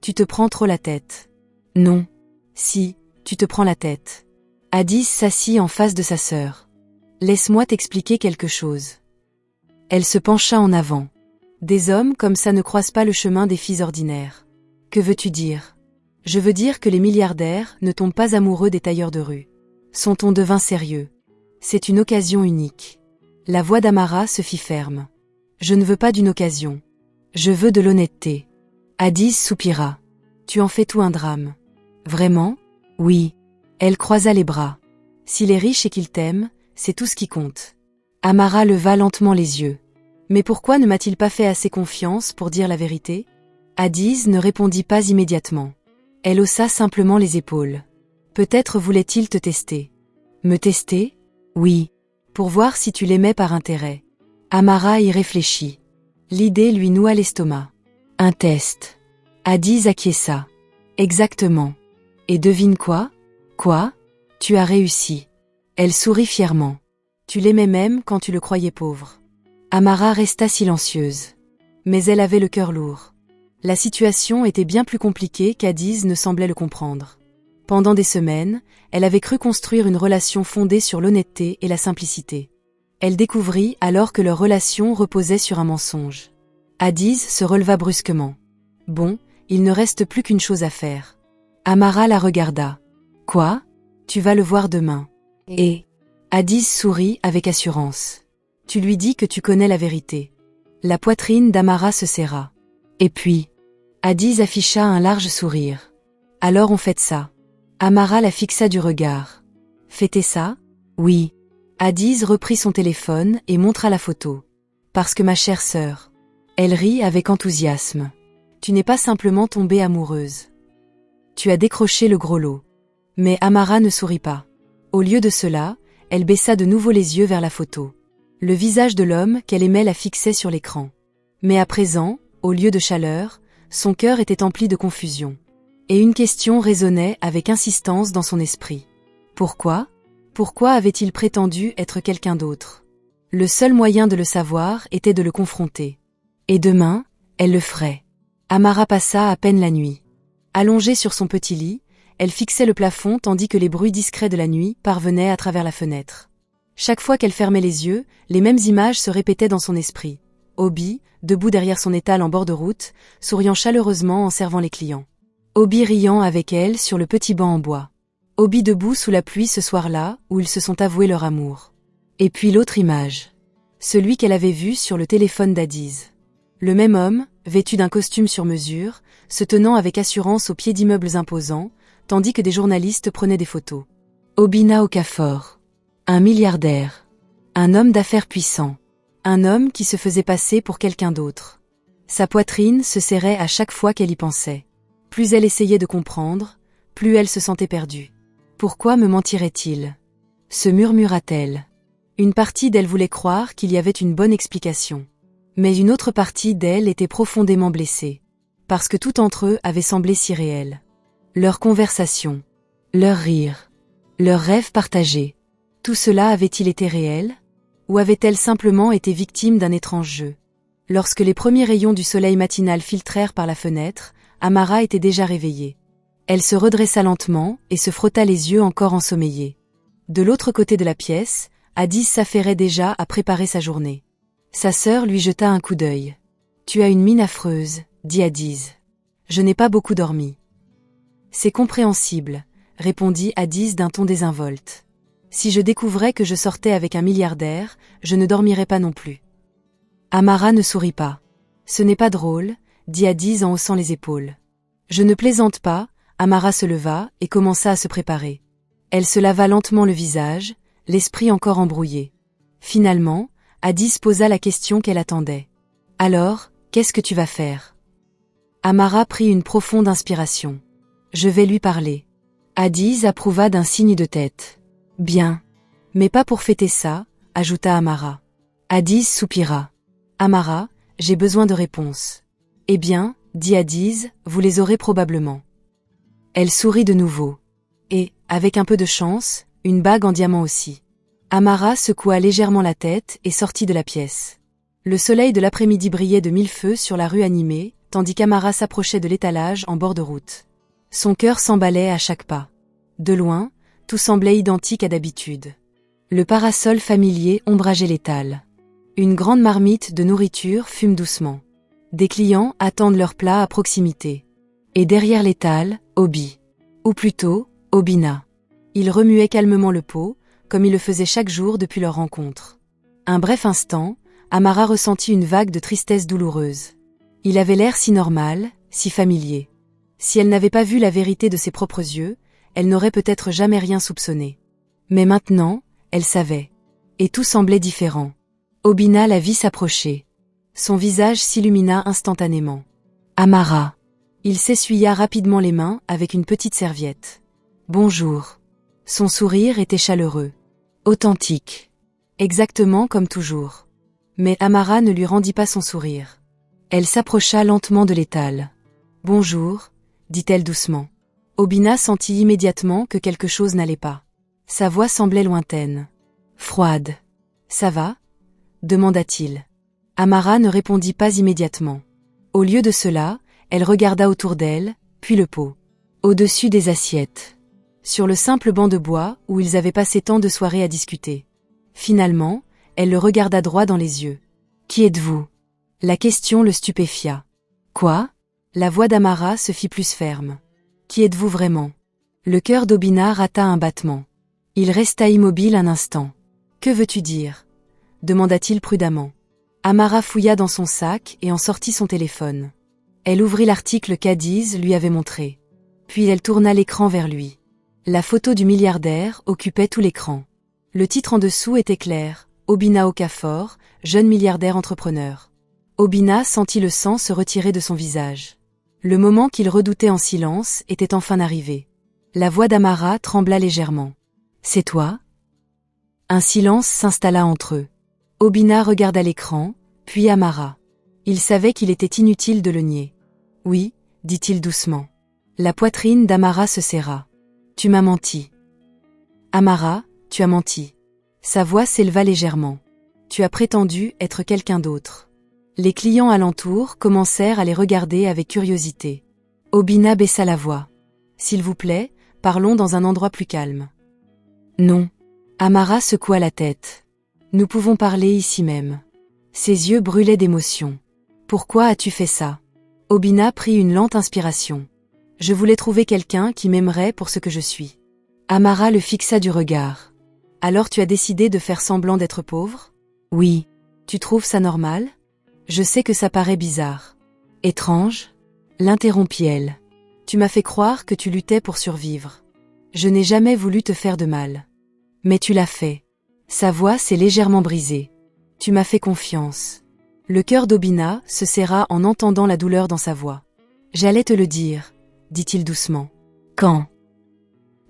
Tu te prends trop la tête. Non. Si, tu te prends la tête. Addis s'assit en face de sa sœur. Laisse-moi t'expliquer quelque chose. Elle se pencha en avant. Des hommes comme ça ne croisent pas le chemin des filles ordinaires. Que veux-tu dire? Je veux dire que les milliardaires ne tombent pas amoureux des tailleurs de rue. Son ton devint sérieux. C'est une occasion unique. La voix d'Amara se fit ferme. Je ne veux pas d'une occasion. Je veux de l'honnêteté. Addis soupira. Tu en fais tout un drame. Vraiment? Oui. Elle croisa les bras. S'il est riche et qu'il t'aime, c'est tout ce qui compte. Amara leva lentement les yeux. Mais pourquoi ne m'a-t-il pas fait assez confiance pour dire la vérité? Addis ne répondit pas immédiatement. Elle haussa simplement les épaules. Peut-être voulait-il te tester. Me tester? Oui. Pour voir si tu l'aimais par intérêt. Amara y réfléchit. L'idée lui noua l'estomac. Un test. Addis acquiesça. Exactement. Et devine quoi? Quoi? Tu as réussi. Elle sourit fièrement. Tu l'aimais même quand tu le croyais pauvre. Amara resta silencieuse. Mais elle avait le cœur lourd. La situation était bien plus compliquée qu'Addis ne semblait le comprendre. Pendant des semaines, elle avait cru construire une relation fondée sur l'honnêteté et la simplicité. Elle découvrit alors que leur relation reposait sur un mensonge. Adiz se releva brusquement. Bon, il ne reste plus qu'une chose à faire. Amara la regarda. Quoi? Tu vas le voir demain. Et Adiz sourit avec assurance. Tu lui dis que tu connais la vérité. La poitrine d'Amara se serra. Et puis, Adiz afficha un large sourire. Alors on fait ça. Amara la fixa du regard. Fêter ça? Oui. Adiz reprit son téléphone et montra la photo. Parce que ma chère sœur. Elle rit avec enthousiasme. Tu n'es pas simplement tombée amoureuse. Tu as décroché le gros lot. Mais Amara ne sourit pas. Au lieu de cela, elle baissa de nouveau les yeux vers la photo. Le visage de l'homme qu'elle aimait la fixait sur l'écran. Mais à présent, au lieu de chaleur, son cœur était empli de confusion. Et une question résonnait avec insistance dans son esprit. Pourquoi? Pourquoi avait-il prétendu être quelqu'un d'autre? Le seul moyen de le savoir était de le confronter. Et demain, elle le ferait. Amara passa à peine la nuit. Allongée sur son petit lit, elle fixait le plafond tandis que les bruits discrets de la nuit parvenaient à travers la fenêtre. Chaque fois qu'elle fermait les yeux, les mêmes images se répétaient dans son esprit. Obi, debout derrière son étal en bord de route, souriant chaleureusement en servant les clients. Obi riant avec elle sur le petit banc en bois. Obi debout sous la pluie ce soir-là, où ils se sont avoués leur amour. Et puis l'autre image. Celui qu'elle avait vu sur le téléphone d'Adiz. Le même homme, vêtu d'un costume sur mesure, se tenant avec assurance au pied d'immeubles imposants, tandis que des journalistes prenaient des photos. Obina Okafor. Un milliardaire. Un homme d'affaires puissant. Un homme qui se faisait passer pour quelqu'un d'autre. Sa poitrine se serrait à chaque fois qu'elle y pensait. Plus elle essayait de comprendre, plus elle se sentait perdue. Pourquoi me mentirait-il? Se murmura-t-elle. Une partie d'elle voulait croire qu'il y avait une bonne explication. Mais une autre partie d'elle était profondément blessée. Parce que tout entre eux avait semblé si réel. Leur conversation, leur rire, leurs rêves partagés. Tout cela avait-il été réel? Ou avait-elle simplement été victime d'un étrange jeu? Lorsque les premiers rayons du soleil matinal filtrèrent par la fenêtre, Amara était déjà réveillée. Elle se redressa lentement et se frotta les yeux encore ensommeillés. De l'autre côté de la pièce, Adiz s'affairait déjà à préparer sa journée. Sa sœur lui jeta un coup d'œil. « Tu as une mine affreuse, » dit Adiz. « Je n'ai pas beaucoup dormi. » « C'est compréhensible, » répondit Adiz d'un ton désinvolte. « Si je découvrais que je sortais avec un milliardaire, je ne dormirais pas non plus. » Amara ne sourit pas. « Ce n'est pas drôle, » dit Adiz en haussant les épaules. « Je ne plaisante pas. » Amara se leva et commença à se préparer. Elle se lava lentement le visage, l'esprit encore embrouillé. Finalement, Adiz posa la question qu'elle attendait. « Alors, qu'est-ce que tu vas faire ?» Amara prit une profonde inspiration. « Je vais lui parler. » Adiz approuva d'un signe de tête. « Bien. Mais pas pour fêter ça, » ajouta Amara. Adiz soupira. « Amara, j'ai besoin de réponses. »« Eh bien, » dit Adiz, « vous les aurez probablement. » Elle sourit de nouveau. Et, avec un peu de chance, une bague en diamant aussi. Amara secoua légèrement la tête et sortit de la pièce. Le soleil de l'après-midi brillait de mille feux sur la rue animée, tandis qu'Amara s'approchait de l'étalage en bord de route. Son cœur s'emballait à chaque pas. De loin, tout semblait identique à d'habitude. Le parasol familier ombrageait l'étal. Une grande marmite de nourriture fume doucement. Des clients attendent leur plat à proximité. Et derrière l'étal, Obi. Ou plutôt, Obina. Il remuait calmement le pot, comme il le faisait chaque jour depuis leur rencontre. Un bref instant, Amara ressentit une vague de tristesse douloureuse. Il avait l'air si normal, si familier. Si elle n'avait pas vu la vérité de ses propres yeux, elle n'aurait peut-être jamais rien soupçonné. Mais maintenant, elle savait. Et tout semblait différent. Obina la vit s'approcher. Son visage s'illumina instantanément. Amara. Il s'essuya rapidement les mains avec une petite serviette. Bonjour. Son sourire était chaleureux. Authentique. Exactement comme toujours. Mais Amara ne lui rendit pas son sourire. Elle s'approcha lentement de l'étal. Bonjour, dit-elle doucement. Obina sentit immédiatement que quelque chose n'allait pas. Sa voix semblait lointaine. Froide. Ça va? Demanda-t-il. Amara ne répondit pas immédiatement. Au lieu de cela, elle regarda autour d'elle, puis le pot. Au-dessus des assiettes. Sur le simple banc de bois où ils avaient passé tant de soirées à discuter. Finalement, elle le regarda droit dans les yeux. Qui êtes-vous? La question le stupéfia. Quoi? La voix d'Amara se fit plus ferme. Qui êtes-vous vraiment? Le cœur d'Obina rata un battement. Il resta immobile un instant. Que veux-tu dire? Demanda-t-il prudemment. Amara fouilla dans son sac et en sortit son téléphone. Elle ouvrit l'article qu'Adiz lui avait montré. Puis elle tourna l'écran vers lui. La photo du milliardaire occupait tout l'écran. Le titre en dessous était clair, Obina Okafor, jeune milliardaire entrepreneur. Obina sentit le sang se retirer de son visage. Le moment qu'il redoutait en silence était enfin arrivé. La voix d'Amara trembla légèrement. C'est toi? Un silence s'installa entre eux. Obina regarda l'écran, puis Amara. Il savait qu'il était inutile de le nier. Oui, dit-il doucement. La poitrine d'Amara se serra. Tu m'as menti. Amara, tu as menti. Sa voix s'éleva légèrement. Tu as prétendu être quelqu'un d'autre. Les clients alentour commencèrent à les regarder avec curiosité. Obina baissa la voix. S'il vous plaît, parlons dans un endroit plus calme. Non. Amara secoua la tête. Nous pouvons parler ici même. Ses yeux brûlaient d'émotion. Pourquoi as-tu fait ça? Obina prit une lente inspiration. Je voulais trouver quelqu'un qui m'aimerait pour ce que je suis. Amara le fixa du regard. Alors tu as décidé de faire semblant d'être pauvre? Oui. Tu trouves ça normal? Je sais que ça paraît bizarre. Étrange? L'interrompit-elle. Tu m'as fait croire que tu luttais pour survivre. Je n'ai jamais voulu te faire de mal. Mais tu l'as fait. Sa voix s'est légèrement brisée. Tu m'as fait confiance. Le cœur d'Obina se serra en entendant la douleur dans sa voix. J'allais te le dire, dit-il doucement. Quand?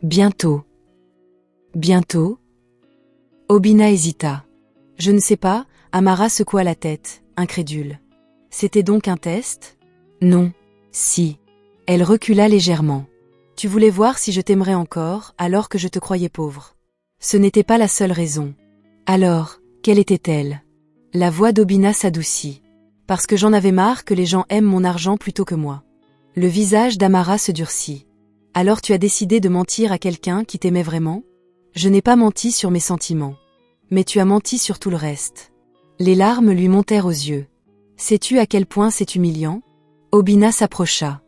Bientôt. Bientôt? Obina hésita. Je ne sais pas, Amara secoua la tête, incrédule. C'était donc un test? Non. Si. Elle recula légèrement. Tu voulais voir si je t'aimerais encore, alors que je te croyais pauvre. Ce n'était pas la seule raison. Alors, quelle était-elle? La voix d'Obina s'adoucit. Parce que j'en avais marre que les gens aiment mon argent plutôt que moi. Le visage d'Amara se durcit. Alors tu as décidé de mentir à quelqu'un qui t'aimait vraiment? Je n'ai pas menti sur mes sentiments. Mais tu as menti sur tout le reste. Les larmes lui montèrent aux yeux. Sais-tu à quel point c'est humiliant? Obina s'approcha.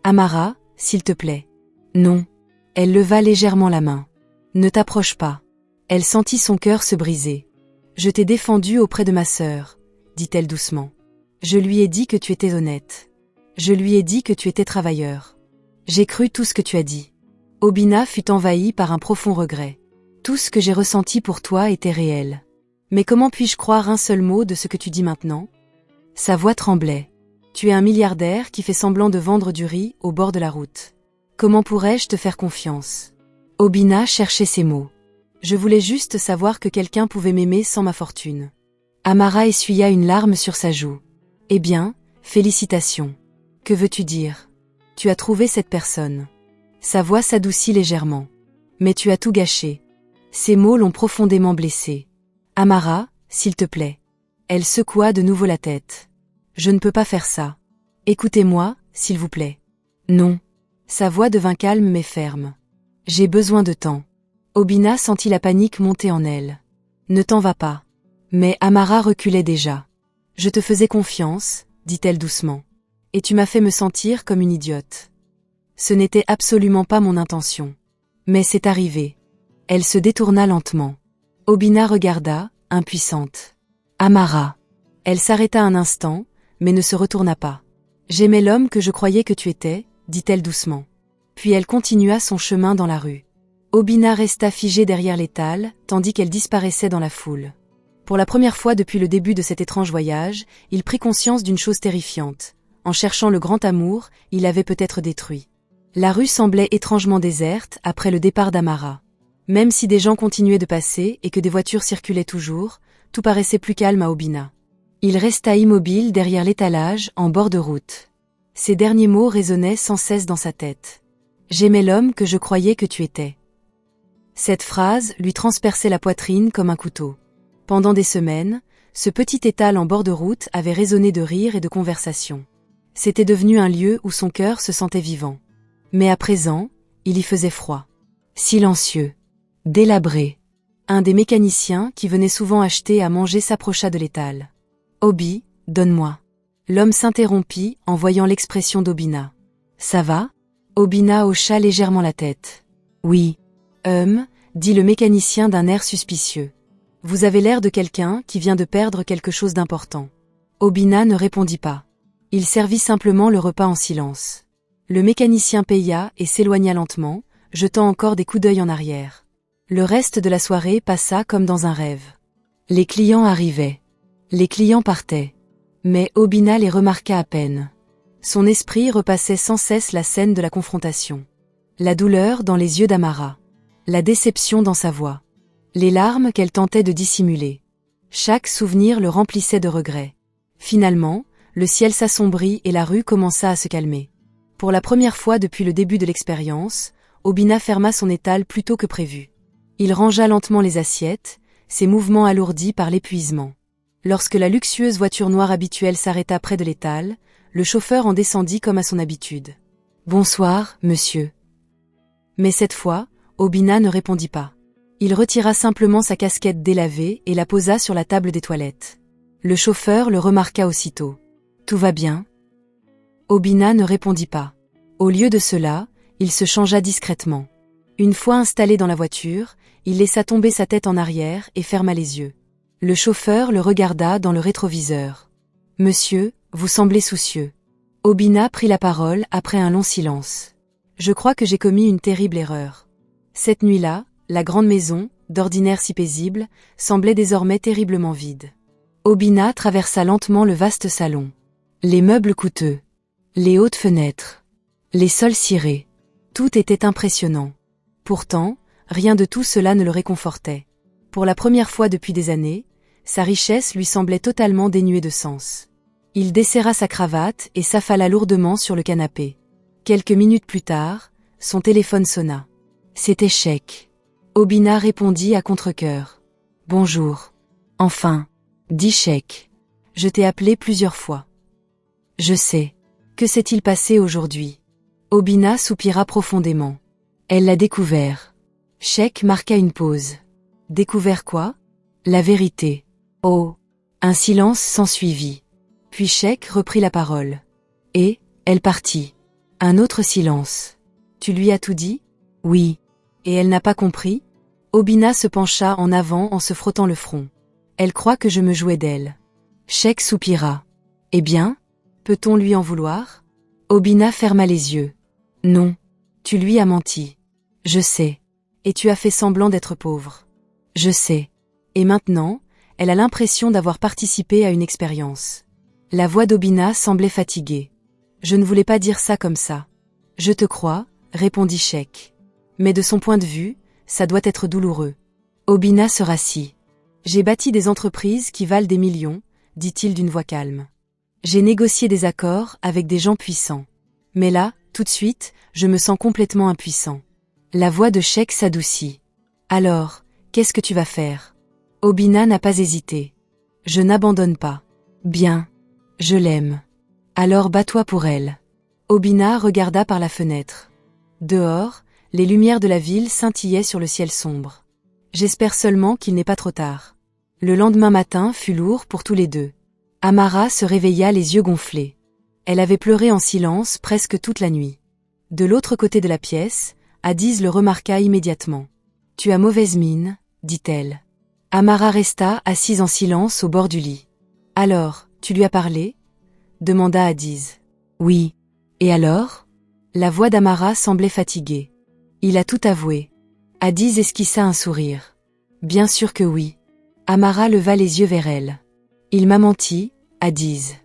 Amara, s'il te plaît. Non. Elle leva légèrement la main. Ne t'approche pas. Elle sentit son cœur se briser. Je t'ai défendu auprès de ma sœur, dit-elle doucement. Je lui ai dit que tu étais honnête. Je lui ai dit que tu étais travailleur. J'ai cru tout ce que tu as dit. Obina fut envahie par un profond regret. Tout ce que j'ai ressenti pour toi était réel. Mais comment puis-je croire un seul mot de ce que tu dis maintenant? Sa voix tremblait. Tu es un milliardaire qui fait semblant de vendre du riz au bord de la route. Comment pourrais-je te faire confiance? Obina cherchait ses mots. Je voulais juste savoir que quelqu'un pouvait m'aimer sans ma fortune. Amara essuya une larme sur sa joue. Eh bien, félicitations. Que veux-tu dire? Tu as trouvé cette personne. Sa voix s'adoucit légèrement. Mais tu as tout gâché. Ces mots l'ont profondément blessée. Amara, s'il te plaît. Elle secoua de nouveau la tête. Je ne peux pas faire ça. Écoutez-moi, s'il vous plaît. Non. Sa voix devint calme mais ferme. J'ai besoin de temps. Obina sentit la panique monter en elle. Ne t'en va pas. Mais Amara reculait déjà. Je te faisais confiance, dit-elle doucement. Et tu m'as fait me sentir comme une idiote. Ce n'était absolument pas mon intention. Mais c'est arrivé. Elle se détourna lentement. Obina regarda, impuissante. Amara. Elle s'arrêta un instant, mais ne se retourna pas. J'aimais l'homme que je croyais que tu étais, dit-elle doucement. Puis elle continua son chemin dans la rue. Obina resta figée derrière l'étal, tandis qu'elle disparaissait dans la foule. Pour la première fois depuis le début de cet étrange voyage, il prit conscience d'une chose terrifiante. En cherchant le grand amour, il avait peut-être détruit. La rue semblait étrangement déserte après le départ d'Amara. Même si des gens continuaient de passer et que des voitures circulaient toujours, tout paraissait plus calme à Obina. Il resta immobile derrière l'étalage, en bord de route. Ces derniers mots résonnaient sans cesse dans sa tête. J'aimais l'homme que je croyais que tu étais. Cette phrase lui transperçait la poitrine comme un couteau. Pendant des semaines, ce petit étal en bord de route avait résonné de rires et de conversations. C'était devenu un lieu où son cœur se sentait vivant. Mais à présent, il y faisait froid. Silencieux. Délabré. Un des mécaniciens qui venait souvent acheter à manger s'approcha de l'étal. « Obi, donne-moi. » L'homme s'interrompit en voyant l'expression d'Obina. Ça va? Obina hocha légèrement la tête. Oui. Dit le mécanicien d'un air suspicieux. Vous avez l'air de quelqu'un qui vient de perdre quelque chose d'important. Obina ne répondit pas. Il servit simplement le repas en silence. Le mécanicien paya et s'éloigna lentement, jetant encore des coups d'œil en arrière. Le reste de la soirée passa comme dans un rêve. Les clients arrivaient. Les clients partaient. Mais Obina les remarqua à peine. Son esprit repassait sans cesse la scène de la confrontation. La douleur dans les yeux d'Amara. La déception dans sa voix. Les larmes qu'elle tentait de dissimuler. Chaque souvenir le remplissait de regrets. Finalement, le ciel s'assombrit et la rue commença à se calmer. Pour la première fois depuis le début de l'expérience, Obina ferma son étal plus tôt que prévu. Il rangea lentement les assiettes, ses mouvements alourdis par l'épuisement. Lorsque la luxueuse voiture noire habituelle s'arrêta près de l'étal, le chauffeur en descendit comme à son habitude. « Bonsoir, monsieur. » Mais cette fois, Obina ne répondit pas. Il retira simplement sa casquette délavée et la posa sur la table des toilettes. Le chauffeur le remarqua aussitôt. « Tout va bien ?» Obina ne répondit pas. Au lieu de cela, il se changea discrètement. Une fois installé dans la voiture, il laissa tomber sa tête en arrière et ferma les yeux. Le chauffeur le regarda dans le rétroviseur. « Monsieur, vous semblez soucieux. » Obina prit la parole après un long silence. « Je crois que j'ai commis une terrible erreur. » Cette nuit-là, la grande maison, d'ordinaire si paisible, semblait désormais terriblement vide. Obina traversa lentement le vaste salon. Les meubles coûteux. Les hautes fenêtres. Les sols cirés. Tout était impressionnant. Pourtant, rien de tout cela ne le réconfortait. Pour la première fois depuis des années, sa richesse lui semblait totalement dénuée de sens. Il desserra sa cravate et s'affala lourdement sur le canapé. Quelques minutes plus tard, son téléphone sonna. C'était Sheikh. Obina répondit à contre-cœur. « Bonjour. »« Enfin. » dit Sheikh. « Je t'ai appelé plusieurs fois. »« Je sais. Que s'est-il passé aujourd'hui ?» Obina soupira profondément. Elle l'a découvert. Sheikh marqua une pause. « Découvert quoi ?»« La vérité. » Oh. Un silence s'ensuivit. Puis Sheikh reprit la parole. Et, elle partit. Un autre silence. « Tu lui as tout dit ?»« Oui. » Et elle n'a pas compris ? Obina se pencha en avant en se frottant le front. Elle croit que je me jouais d'elle. Sheikh soupira. Eh bien, peut-on lui en vouloir ? Obina ferma les yeux. Non. Tu lui as menti. Je sais. Et tu as fait semblant d'être pauvre. Je sais. Et maintenant, elle a l'impression d'avoir participé à une expérience. La voix d'Obina semblait fatiguée. Je ne voulais pas dire ça comme ça. Je te crois, répondit Sheikh. Mais de son point de vue, ça doit être douloureux. Obina se rassit. J'ai bâti des entreprises qui valent des millions, dit-il d'une voix calme. J'ai négocié des accords avec des gens puissants. Mais là, tout de suite, je me sens complètement impuissant. La voix de Sheikh s'adoucit. Alors, qu'est-ce que tu vas faire ? Obina n'a pas hésité. Je n'abandonne pas. Bien. Je l'aime. Alors bats-toi pour elle. Obina regarda par la fenêtre. Dehors, les lumières de la ville scintillaient sur le ciel sombre. J'espère seulement qu'il n'est pas trop tard. Le lendemain matin fut lourd pour tous les deux. Amara se réveilla les yeux gonflés. Elle avait pleuré en silence presque toute la nuit. De l'autre côté de la pièce, Adiz le remarqua immédiatement. « Tu as mauvaise mine, dit-elle. » Amara resta assise en silence au bord du lit. « Alors, tu lui as parlé ?» demanda Adiz. « Oui. Et alors ?» La voix d'Amara semblait fatiguée. Il a tout avoué. Adiz esquissa un sourire. Bien sûr que oui. Amara leva les yeux vers elle. Il m'a menti, Adiz.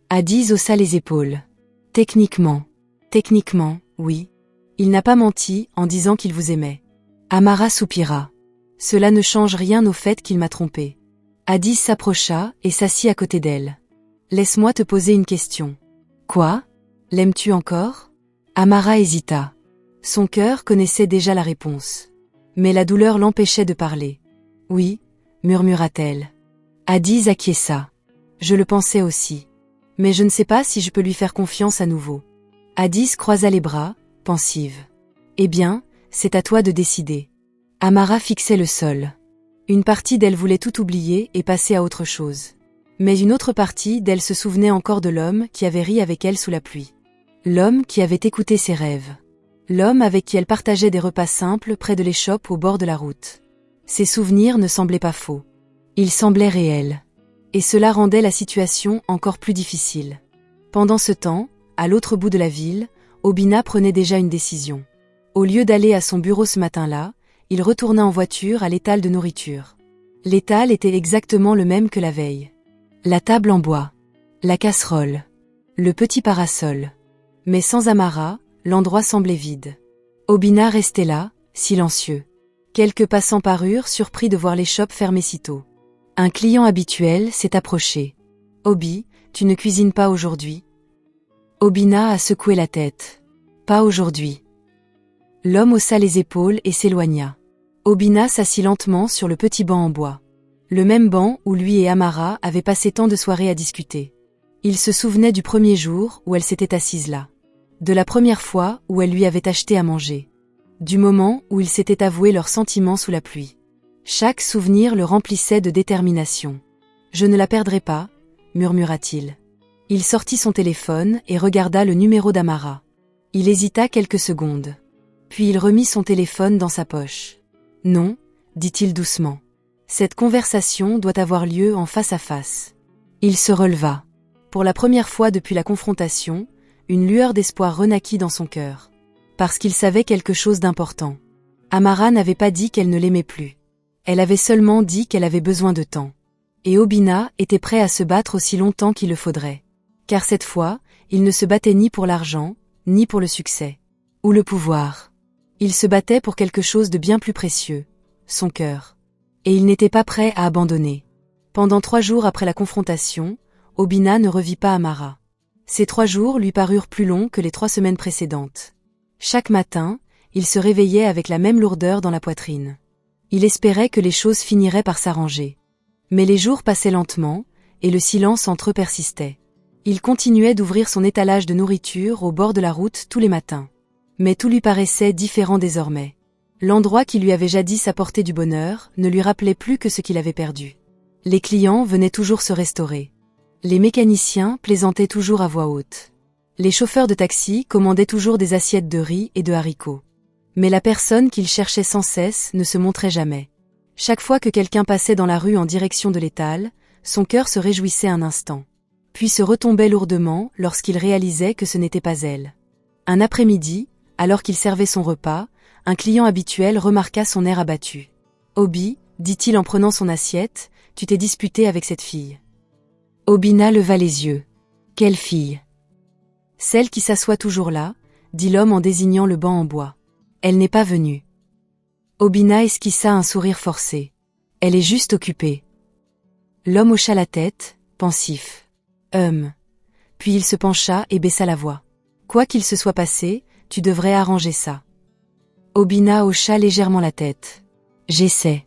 Adiz haussa les épaules. Techniquement, oui. Il n'a pas menti en disant qu'il vous aimait. Amara soupira. Cela ne change rien au fait qu'il m'a trompé. Adiz s'approcha et s'assit à côté d'elle. Laisse-moi te poser une question. Quoi ? L'aimes-tu encore ? Amara hésita. Son cœur connaissait déjà la réponse. Mais la douleur l'empêchait de parler. Oui, murmura-t-elle. Adiz acquiesça. Je le pensais aussi. Mais je ne sais pas si je peux lui faire confiance à nouveau. Adiz croisa les bras, pensive. Eh bien, c'est à toi de décider. Amara fixait le sol. Une partie d'elle voulait tout oublier et passer à autre chose. Mais une autre partie d'elle se souvenait encore de l'homme qui avait ri avec elle sous la pluie. L'homme qui avait écouté ses rêves. L'homme avec qui elle partageait des repas simples près de l'échoppe au bord de la route. Ces souvenirs ne semblaient pas faux. Ils semblaient réels. Et cela rendait la situation encore plus difficile. Pendant ce temps, à l'autre bout de la ville, Obina prenait déjà une décision. Au lieu d'aller à son bureau ce matin-là, il retourna en voiture à l'étal de nourriture. L'étal était exactement le même que la veille. La table en bois. La casserole. Le petit parasol. Mais sans Amara, l'endroit semblait vide. Obina restait là, silencieux. Quelques passants parurent, surpris de voir l'échoppe fermée si tôt. Un client habituel s'est approché. « Obi, tu ne cuisines pas aujourd'hui ?» Obina a secoué la tête. « Pas aujourd'hui. » L'homme haussa les épaules et s'éloigna. Obina s'assit lentement sur le petit banc en bois. Le même banc où lui et Amara avaient passé tant de soirées à discuter. Il se souvenait du premier jour où elle s'était assise là. De la première fois où elle lui avait acheté à manger. Du moment où ils s'étaient avoués leurs sentiments sous la pluie. Chaque souvenir le remplissait de détermination. « Je ne la perdrai pas », murmura-t-il. Il sortit son téléphone et regarda le numéro d'Amara. Il hésita quelques secondes. Puis il remit son téléphone dans sa poche. « Non », dit-il doucement. « Cette conversation doit avoir lieu en face à face. » Il se releva. Pour la première fois depuis la confrontation, une lueur d'espoir renaquit dans son cœur. Parce qu'il savait quelque chose d'important. Amara n'avait pas dit qu'elle ne l'aimait plus. Elle avait seulement dit qu'elle avait besoin de temps. Et Obina était prêt à se battre aussi longtemps qu'il le faudrait. Car cette fois, il ne se battait ni pour l'argent, ni pour le succès. Ou le pouvoir. Il se battait pour quelque chose de bien plus précieux. Son cœur. Et il n'était pas prêt à abandonner. Pendant 3 jours après la confrontation, Obina ne revit pas Amara. Ces 3 jours lui parurent plus longs que les 3 semaines précédentes. Chaque matin, il se réveillait avec la même lourdeur dans la poitrine. Il espérait que les choses finiraient par s'arranger. Mais les jours passaient lentement, et le silence entre eux persistait. Il continuait d'ouvrir son étalage de nourriture au bord de la route tous les matins. Mais tout lui paraissait différent désormais. L'endroit qui lui avait jadis apporté du bonheur ne lui rappelait plus que ce qu'il avait perdu. Les clients venaient toujours se restaurer. Les mécaniciens plaisantaient toujours à voix haute. Les chauffeurs de taxi commandaient toujours des assiettes de riz et de haricots. Mais la personne qu'il cherchait sans cesse ne se montrait jamais. Chaque fois que quelqu'un passait dans la rue en direction de l'étal, son cœur se réjouissait un instant. Puis se retombait lourdement lorsqu'il réalisait que ce n'était pas elle. Un après-midi, alors qu'il servait son repas, un client habituel remarqua son air abattu. « Obi, dit-il en prenant son assiette, tu t'es disputé avec cette fille. » Obina leva les yeux. « Quelle fille ?»« Celle qui s'assoit toujours là, » dit l'homme en désignant le banc en bois. « Elle n'est pas venue. » Obina esquissa un sourire forcé. « Elle est juste occupée. » L'homme hocha la tête, pensif. « Puis il se pencha et baissa la voix. « Quoi qu'il se soit passé, tu devrais arranger ça. » Obina hocha légèrement la tête. « J'essaie. »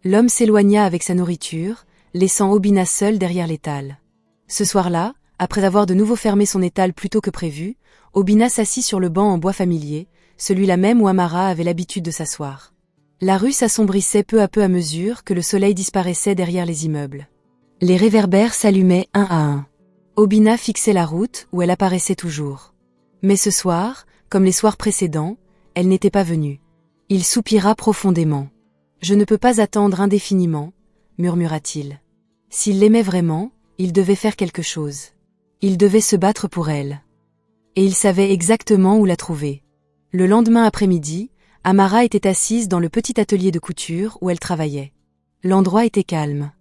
L'homme s'éloigna avec sa nourriture, laissant Obina seule derrière l'étal. Ce soir-là, après avoir de nouveau fermé son étal plus tôt que prévu, Obina s'assit sur le banc en bois familier, celui-là même où Amara avait l'habitude de s'asseoir. La rue s'assombrissait peu à mesure que le soleil disparaissait derrière les immeubles. Les réverbères s'allumaient un à un. Obina fixait la route où elle apparaissait toujours. Mais ce soir, comme les soirs précédents, elle n'était pas venue. Il soupira profondément. « Je ne peux pas attendre indéfiniment, » murmura-t-il. S'il l'aimait vraiment, il devait faire quelque chose. Il devait se battre pour elle. Et il savait exactement où la trouver. Le lendemain après-midi, Amara était assise dans le petit atelier de couture où elle travaillait. L'endroit était calme.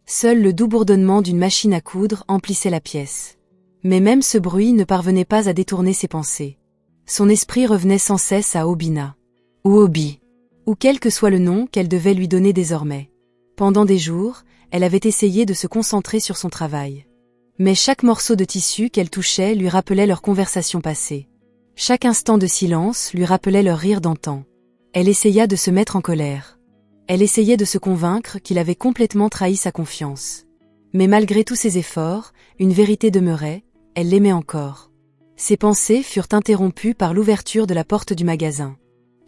Seul le doux bourdonnement d'une machine à coudre emplissait la pièce. Mais même ce bruit ne parvenait pas à détourner ses pensées. Son esprit revenait sans cesse à Obina. Ou Obi. Ou quel que soit le nom qu'elle devait lui donner désormais. Pendant des jours, elle avait essayé de se concentrer sur son travail. Mais chaque morceau de tissu qu'elle touchait lui rappelait leur conversation passée. Chaque instant de silence lui rappelait leur rire d'antan. Elle essaya de se mettre en colère. Elle essayait de se convaincre qu'il avait complètement trahi sa confiance. Mais malgré tous ses efforts, une vérité demeurait, elle l'aimait encore. Ses pensées furent interrompues par l'ouverture de la porte du magasin.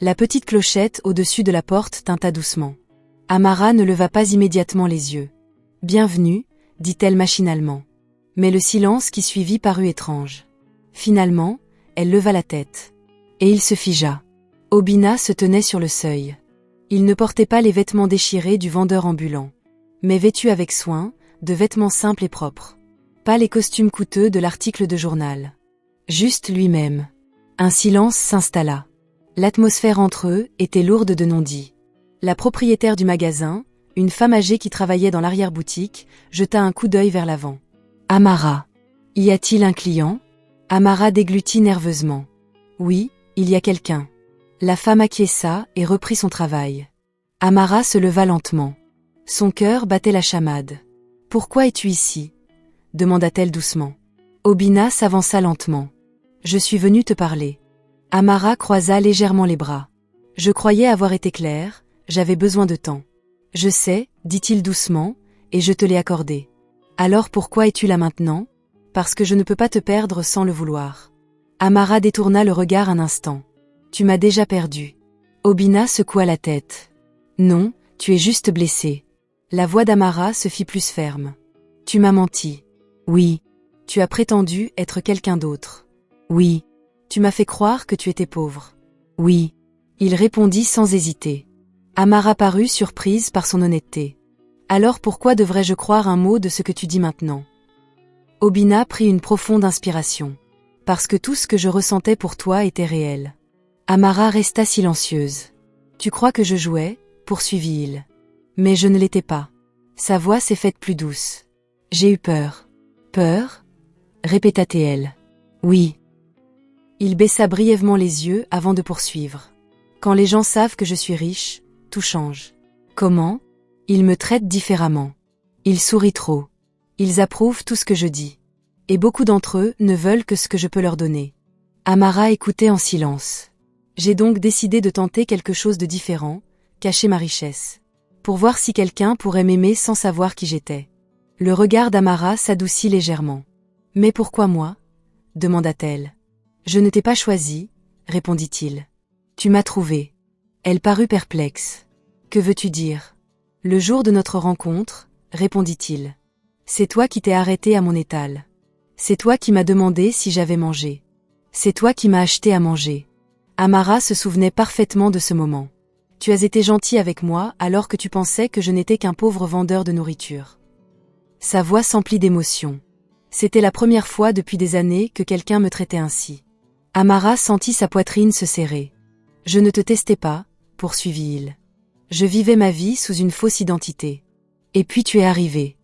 La petite clochette au-dessus de la porte tinta doucement. Amara ne leva pas immédiatement les yeux. « Bienvenue » dit-elle machinalement. Mais le silence qui suivit parut étrange. Finalement, elle leva la tête. Et il se figea. Obina se tenait sur le seuil. Il ne portait pas les vêtements déchirés du vendeur ambulant, mais vêtu avec soin, de vêtements simples et propres. Pas les costumes coûteux de l'article de journal. Juste lui-même. Un silence s'installa. L'atmosphère entre eux était lourde de non-dits. La propriétaire du magasin, une femme âgée qui travaillait dans l'arrière-boutique, jeta un coup d'œil vers l'avant. « Amara, y a-t-il un client ?» Amara déglutit nerveusement. « Oui, il y a quelqu'un. » La femme acquiesça et reprit son travail. Amara se leva lentement. Son cœur battait la chamade. « Pourquoi es-tu ici ?» demanda-t-elle doucement. Obina s'avança lentement. « Je suis venue te parler. » Amara croisa légèrement les bras. « Je croyais avoir été claire, j'avais besoin de temps. »« Je sais, dit-il doucement, et je te l'ai accordé. »« Alors pourquoi es-tu là maintenant ? » ?»« Parce que je ne peux pas te perdre sans le vouloir. » Amara détourna le regard un instant. « Tu m'as déjà perdu. » Obina secoua la tête. « Non, tu es juste blessé. » La voix d'Amara se fit plus ferme. « Tu m'as menti. »« Oui. » « Tu as prétendu être quelqu'un d'autre. »« Oui. » « Tu m'as fait croire que tu étais pauvre. »« Oui. » Il répondit sans hésiter. Amara parut surprise par son honnêteté. « Alors pourquoi devrais-je croire un mot de ce que tu dis maintenant ?» Obina prit une profonde inspiration. « Parce que tout ce que je ressentais pour toi était réel. » Amara resta silencieuse. « Tu crois que je jouais ?» poursuivit-il. « Mais je ne l'étais pas. » Sa voix s'est faite plus douce. « J'ai eu peur. »« Peur ?» répéta-t-elle. « Oui. » Il baissa brièvement les yeux avant de poursuivre. « Quand les gens savent que je suis riche, tout change. »« Comment ? » ?»« Ils me traitent différemment. Ils sourient trop. Ils approuvent tout ce que je dis. Et beaucoup d'entre eux ne veulent que ce que je peux leur donner. » Amara écoutait en silence. « J'ai donc décidé de tenter quelque chose de différent, cacher ma richesse. Pour voir si quelqu'un pourrait m'aimer sans savoir qui j'étais. » Le regard d'Amara s'adoucit légèrement. « Mais pourquoi moi ? » demanda-t-elle. « Je ne t'ai pas choisi, » répondit-il. « Tu m'as trouvé. » Elle parut perplexe. « Que veux-tu dire ? » « Le jour de notre rencontre, » répondit-il. « C'est toi qui t'es arrêté à mon étal. C'est toi qui m'as demandé si j'avais mangé. C'est toi qui m'as acheté à manger. » Amara se souvenait parfaitement de ce moment. « Tu as été gentil avec moi alors que tu pensais que je n'étais qu'un pauvre vendeur de nourriture. » Sa voix s'emplit d'émotion. C'était la première fois depuis des années que quelqu'un me traitait ainsi. Amara sentit sa poitrine se serrer. « Je ne te testais pas, » poursuivit-il. « Je vivais ma vie sous une fausse identité. Et puis tu es arrivé. »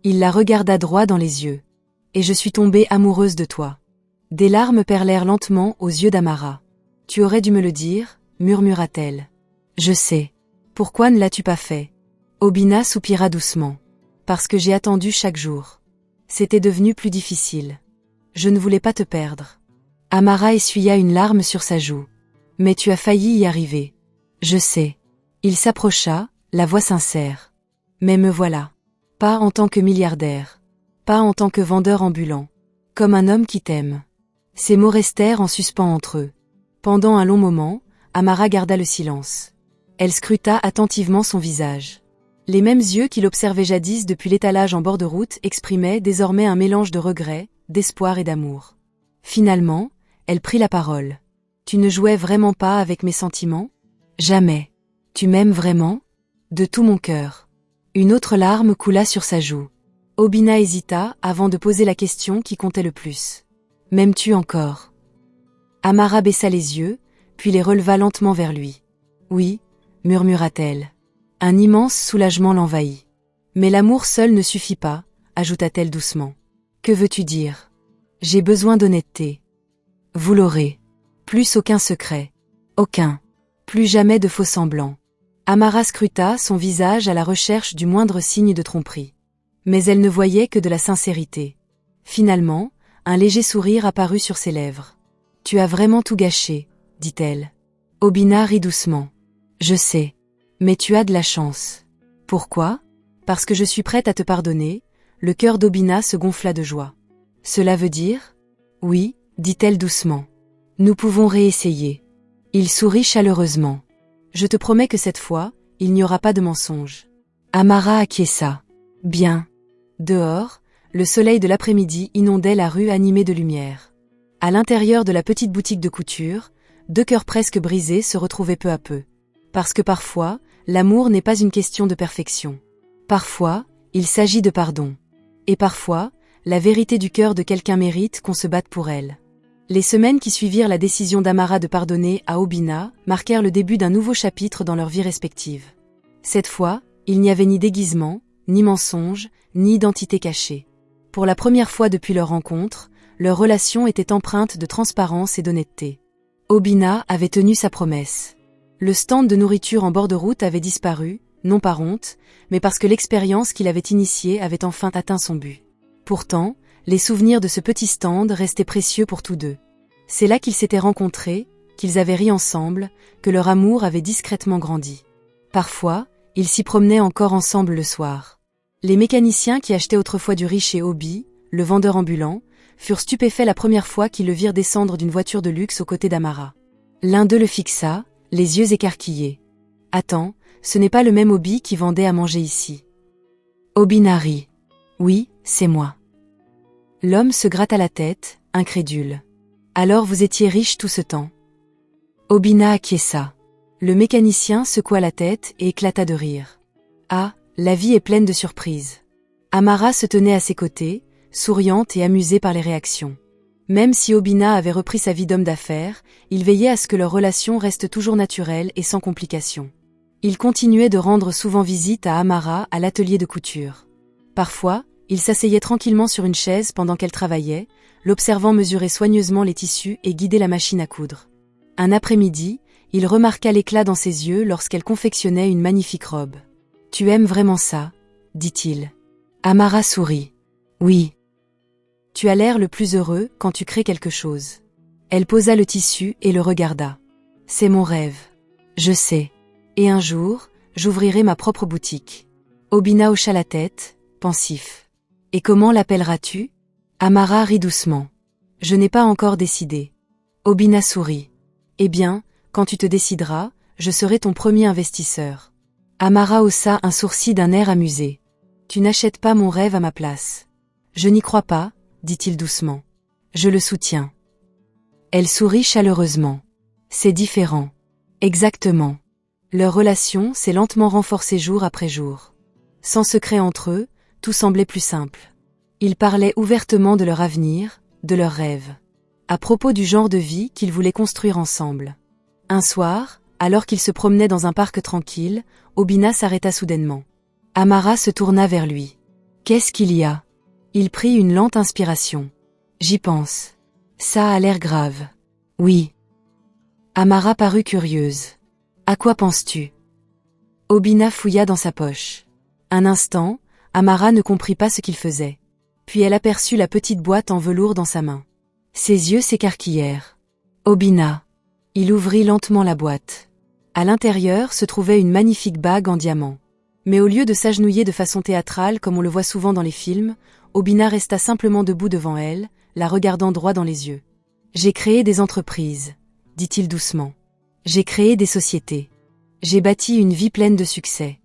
Il la regarda droit dans les yeux. « Et je suis tombée amoureuse de toi. » Des larmes perlèrent lentement aux yeux d'Amara. « Tu aurais dû me le dire, » murmura-t-elle. « Je sais. Pourquoi ne l'as-tu pas fait ?» Obina soupira doucement. « Parce que j'ai attendu chaque jour. C'était devenu plus difficile. Je ne voulais pas te perdre. » Amara essuya une larme sur sa joue. « Mais tu as failli y arriver. »« Je sais. » Il s'approcha, la voix sincère. « Mais me voilà. Pas en tant que milliardaire. Pas en tant que vendeur ambulant. Comme un homme qui t'aime. » Ces mots restèrent en suspens entre eux. Pendant un long moment, Amara garda le silence. Elle scruta attentivement son visage. Les mêmes yeux qui l'observaient jadis depuis l'étalage en bord de route exprimaient désormais un mélange de regret, d'espoir et d'amour. Finalement, elle prit la parole. « Tu ne jouais vraiment pas avec mes sentiments ? Jamais. Tu m'aimes vraiment ? De tout mon cœur. » Une autre larme coula sur sa joue. Obina hésita avant de poser la question qui comptait le plus. « M'aimes-tu encore ?» Amara baissa les yeux, puis les releva lentement vers lui. « Oui, » murmura-t-elle. Un immense soulagement l'envahit. « Mais l'amour seul ne suffit pas, » ajouta-t-elle doucement. « Que veux-tu dire ? J'ai besoin d'honnêteté. » « Vous l'aurez. Plus aucun secret. Aucun. Plus jamais de faux-semblants. » Amara scruta son visage à la recherche du moindre signe de tromperie. Mais elle ne voyait que de la sincérité. Finalement, un léger sourire apparut sur ses lèvres. « Tu as vraiment tout gâché, » dit-elle. Obina rit doucement. « Je sais. Mais tu as de la chance. »« Pourquoi ? » ?»« Parce que je suis prête à te pardonner. » Le cœur d'Obina se gonfla de joie. « Cela veut dire ? » ?»« Oui, » dit-elle doucement. « Nous pouvons réessayer. » Il sourit chaleureusement. « Je te promets que cette fois, il n'y aura pas de mensonge. » Amara acquiesça. « Bien. » Dehors, le soleil de l'après-midi inondait la rue animée de lumière. À l'intérieur de la petite boutique de couture, deux cœurs presque brisés se retrouvaient peu à peu. Parce que parfois, l'amour n'est pas une question de perfection. Parfois, il s'agit de pardon. Et parfois, la vérité du cœur de quelqu'un mérite qu'on se batte pour elle. Les semaines qui suivirent la décision d'Amara de pardonner à Obinna marquèrent le début d'un nouveau chapitre dans leur vie respective. Cette fois, il n'y avait ni déguisement, ni mensonge, ni identité cachée. Pour la première fois depuis leur rencontre, leur relation était empreinte de transparence et d'honnêteté. Obinna avait tenu sa promesse. Le stand de nourriture en bord de route avait disparu, non par honte, mais parce que l'expérience qu'il avait initiée avait enfin atteint son but. Pourtant, les souvenirs de ce petit stand restaient précieux pour tous deux. C'est là qu'ils s'étaient rencontrés, qu'ils avaient ri ensemble, que leur amour avait discrètement grandi. Parfois, ils s'y promenaient encore ensemble le soir. Les mécaniciens qui achetaient autrefois du riz chez Obi, le vendeur ambulant, furent stupéfaits la première fois qu'ils le virent descendre d'une voiture de luxe aux côtés d'Amara. L'un d'eux le fixa, les yeux écarquillés. « Attends, ce n'est pas le même Obi qui vendait à manger ici. » Obinna rit. « Oui, c'est moi. » L'homme se gratta la tête, incrédule. « Alors vous étiez riche tout ce temps ?» Obinna acquiesça. Le mécanicien secoua la tête et éclata de rire. « Ah, la vie est pleine de surprises. » Amara se tenait à ses côtés, souriante et amusée par les réactions. Même si Obinna avait repris sa vie d'homme d'affaires, il veillait à ce que leur relation reste toujours naturelle et sans complications. Il continuait de rendre souvent visite à Amara à l'atelier de couture. Parfois, il s'asseyait tranquillement sur une chaise pendant qu'elle travaillait, l'observant mesurer soigneusement les tissus et guider la machine à coudre. Un après-midi, il remarqua l'éclat dans ses yeux lorsqu'elle confectionnait une magnifique robe. « Tu aimes vraiment ça ?» dit-il. Amara sourit. « Oui. » « Tu as l'air le plus heureux quand tu crées quelque chose. » Elle posa le tissu et le regarda. « C'est mon rêve. Je sais. Et un jour, j'ouvrirai ma propre boutique. » Obinna hocha la tête, pensif. « Et comment l'appelleras-tu » Amara rit doucement. « Je n'ai pas encore décidé. » Obinna sourit. « Eh bien, quand tu te décideras, je serai ton premier investisseur. » Amara haussa un sourcil d'un air amusé. « Tu n'achètes pas mon rêve à ma place. »« Je n'y crois pas, » dit-il doucement. « Je le soutiens. » Elle sourit chaleureusement. « C'est différent. » Exactement. Leur relation s'est lentement renforcée jour après jour. Sans secret entre eux, tout semblait plus simple. Ils parlaient ouvertement de leur avenir, de leurs rêves. À propos du genre de vie qu'ils voulaient construire ensemble. Un soir, alors qu'ils se promenaient dans un parc tranquille, Obinna s'arrêta soudainement. Amara se tourna vers lui. « Qu'est-ce qu'il y a ?» Il prit une lente inspiration. « J'y pense. Ça a l'air grave. »« Oui. » Amara parut curieuse. « À quoi penses-tu » Obinna fouilla dans sa poche. Un instant, Amara ne comprit pas ce qu'il faisait. Puis elle aperçut la petite boîte en velours dans sa main. Ses yeux s'écarquillèrent. « Obinna !» Il ouvrit lentement la boîte. À l'intérieur se trouvait une magnifique bague en diamant. Mais au lieu de s'agenouiller de façon théâtrale comme on le voit souvent dans les films, Obinna resta simplement debout devant elle, la regardant droit dans les yeux. « J'ai créé des entreprises, » dit-il doucement. « J'ai créé des sociétés. J'ai bâti une vie pleine de succès.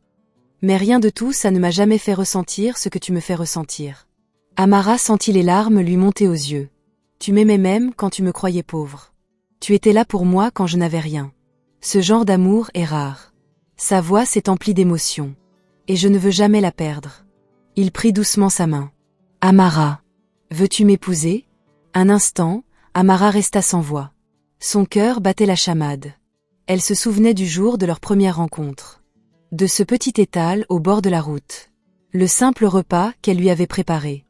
Mais rien de tout ça ne m'a jamais fait ressentir ce que tu me fais ressentir. » Amara sentit les larmes lui monter aux yeux. « Tu m'aimais même quand tu me croyais pauvre. Tu étais là pour moi quand je n'avais rien. Ce genre d'amour est rare. » Sa voix s'est emplie d'émotion. « Et je ne veux jamais la perdre. » Il prit doucement sa main. « Amara, veux-tu m'épouser ?» Un instant, Amara resta sans voix. Son cœur battait la chamade. Elle se souvenait du jour de leur première rencontre. De ce petit étal au bord de la route. Le simple repas qu'elle lui avait préparé.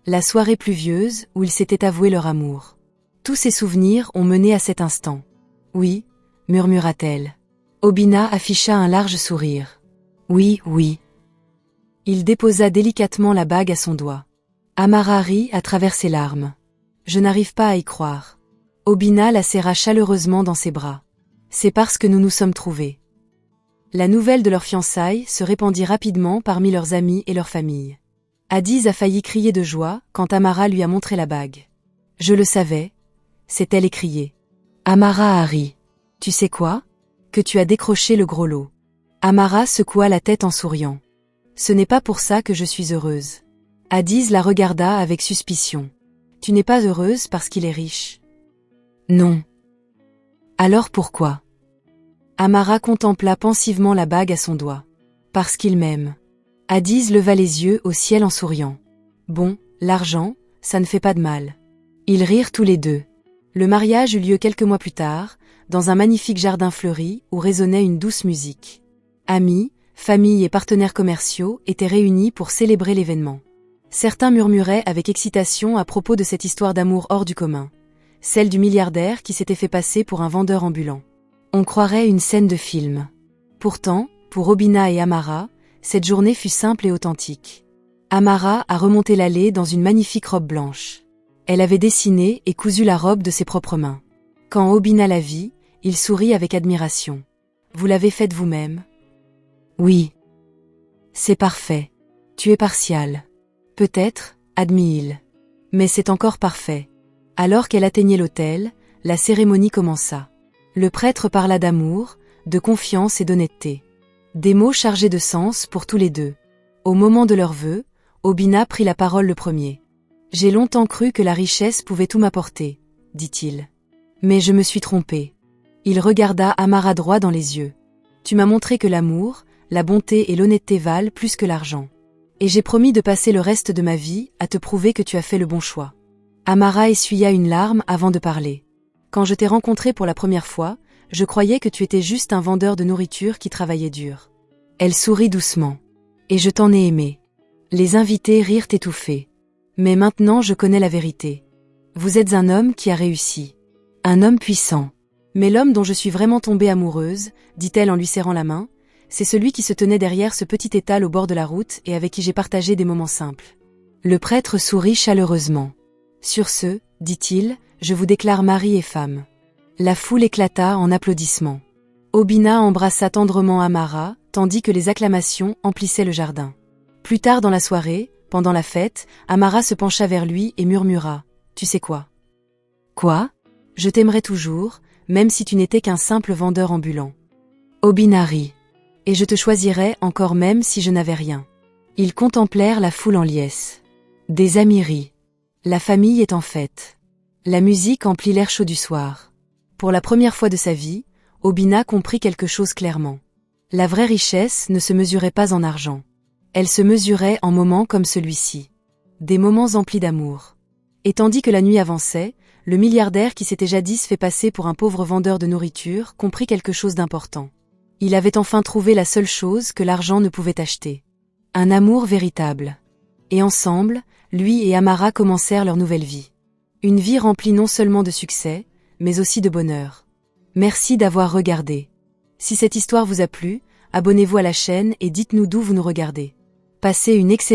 La soirée pluvieuse où ils s'étaient avoué leur amour. Tous ces souvenirs ont mené à cet instant. « Oui » murmura-t-elle. Obinna afficha un large sourire. « Oui, oui. » Il déposa délicatement la bague à son doigt. Amara rit à travers ses larmes. « Je n'arrive pas à y croire. » Obinna la serra chaleureusement dans ses bras. « C'est parce que nous nous sommes trouvés. » La nouvelle de leur fiançailles se répandit rapidement parmi leurs amis et leur famille. Adiz a failli crier de joie quand Amara lui a montré la bague. « Je le savais » s'est-elle écriée. Amara a ri. « Tu sais quoi ? Que tu as décroché le gros lot. » Amara secoua la tête en souriant. « Ce n'est pas pour ça que je suis heureuse. Adiz la regarda avec suspicion. Tu n'es pas heureuse parce qu'il est riche? Non. Alors pourquoi? Amara contempla pensivement la bague à son doigt. Parce qu'il m'aime. Adiz leva les yeux au ciel en souriant. Bon, l'argent, ça ne fait pas de mal. Ils rirent tous les deux. Le mariage eut lieu quelques mois plus tard, dans un magnifique jardin fleuri où résonnait une douce musique. Amis, familles et partenaires commerciaux étaient réunis pour célébrer l'événement. Certains murmuraient avec excitation à propos de cette histoire d'amour hors du commun, celle du milliardaire qui s'était fait passer pour un vendeur ambulant. On croirait une scène de film. Pourtant, pour Obina et Amara, cette journée fut simple et authentique. Amara a remonté l'allée dans une magnifique robe blanche. Elle avait dessiné et cousu la robe de ses propres mains. Quand Obina la vit, il sourit avec admiration. Vous l'avez faite vous-même? Oui. C'est parfait. Tu es partial. Peut-être, admit-il. Mais c'est encore parfait. Alors qu'elle atteignait l'autel, la cérémonie commença. Le prêtre parla d'amour, de confiance et d'honnêteté. Des mots chargés de sens pour tous les deux. Au moment de leurs vœux, Obina prit la parole le premier. J'ai longtemps cru que la richesse pouvait tout m'apporter, dit-il. Mais je me suis trompé. Il regarda Amara droit dans les yeux. Tu m'as montré que l'amour, la bonté et l'honnêteté valent plus que l'argent. Et j'ai promis de passer le reste de ma vie à te prouver que tu as fait le bon choix. Amara essuya une larme avant de parler. Quand je t'ai rencontré pour la première fois, je croyais que tu étais juste un vendeur de nourriture qui travaillait dur. Elle sourit doucement. Et je t'en ai aimé. Les invités rirent étouffés. Mais maintenant je connais la vérité. Vous êtes un homme qui a réussi. Un homme puissant. Mais l'homme dont je suis vraiment tombée amoureuse, dit-elle en lui serrant la main, c'est celui qui se tenait derrière ce petit étal au bord de la route et avec qui j'ai partagé des moments simples. Le prêtre sourit chaleureusement. Sur ce, dit-il, je vous déclare mari et femme. La foule éclata en applaudissements. Obina embrassa tendrement Amara, tandis que les acclamations emplissaient le jardin. Plus tard dans la soirée, pendant la fête, Amara se pencha vers lui et murmura « Tu sais quoi? » « Quoi? Je t'aimerai toujours, même si tu n'étais qu'un simple vendeur ambulant. » Obina rit. « Et je te choisirais encore même si je n'avais rien. » Ils contemplèrent la foule en liesse. Des amis rient. La famille est en fête. La musique emplit l'air chaud du soir. Pour la première fois de sa vie, Obina comprit quelque chose clairement. La vraie richesse ne se mesurait pas en argent. Elle se mesurait en moments comme celui-ci. Des moments emplis d'amour. Et tandis que la nuit avançait, le milliardaire qui s'était jadis fait passer pour un pauvre vendeur de nourriture comprit quelque chose d'important. Il avait enfin trouvé la seule chose que l'argent ne pouvait acheter. Un amour véritable. Et ensemble, lui et Amara commencèrent leur nouvelle vie. Une vie remplie non seulement de succès, mais aussi de bonheur. Merci d'avoir regardé. Si cette histoire vous a plu, abonnez-vous à la chaîne et dites-nous d'où vous nous regardez. Passez une excellente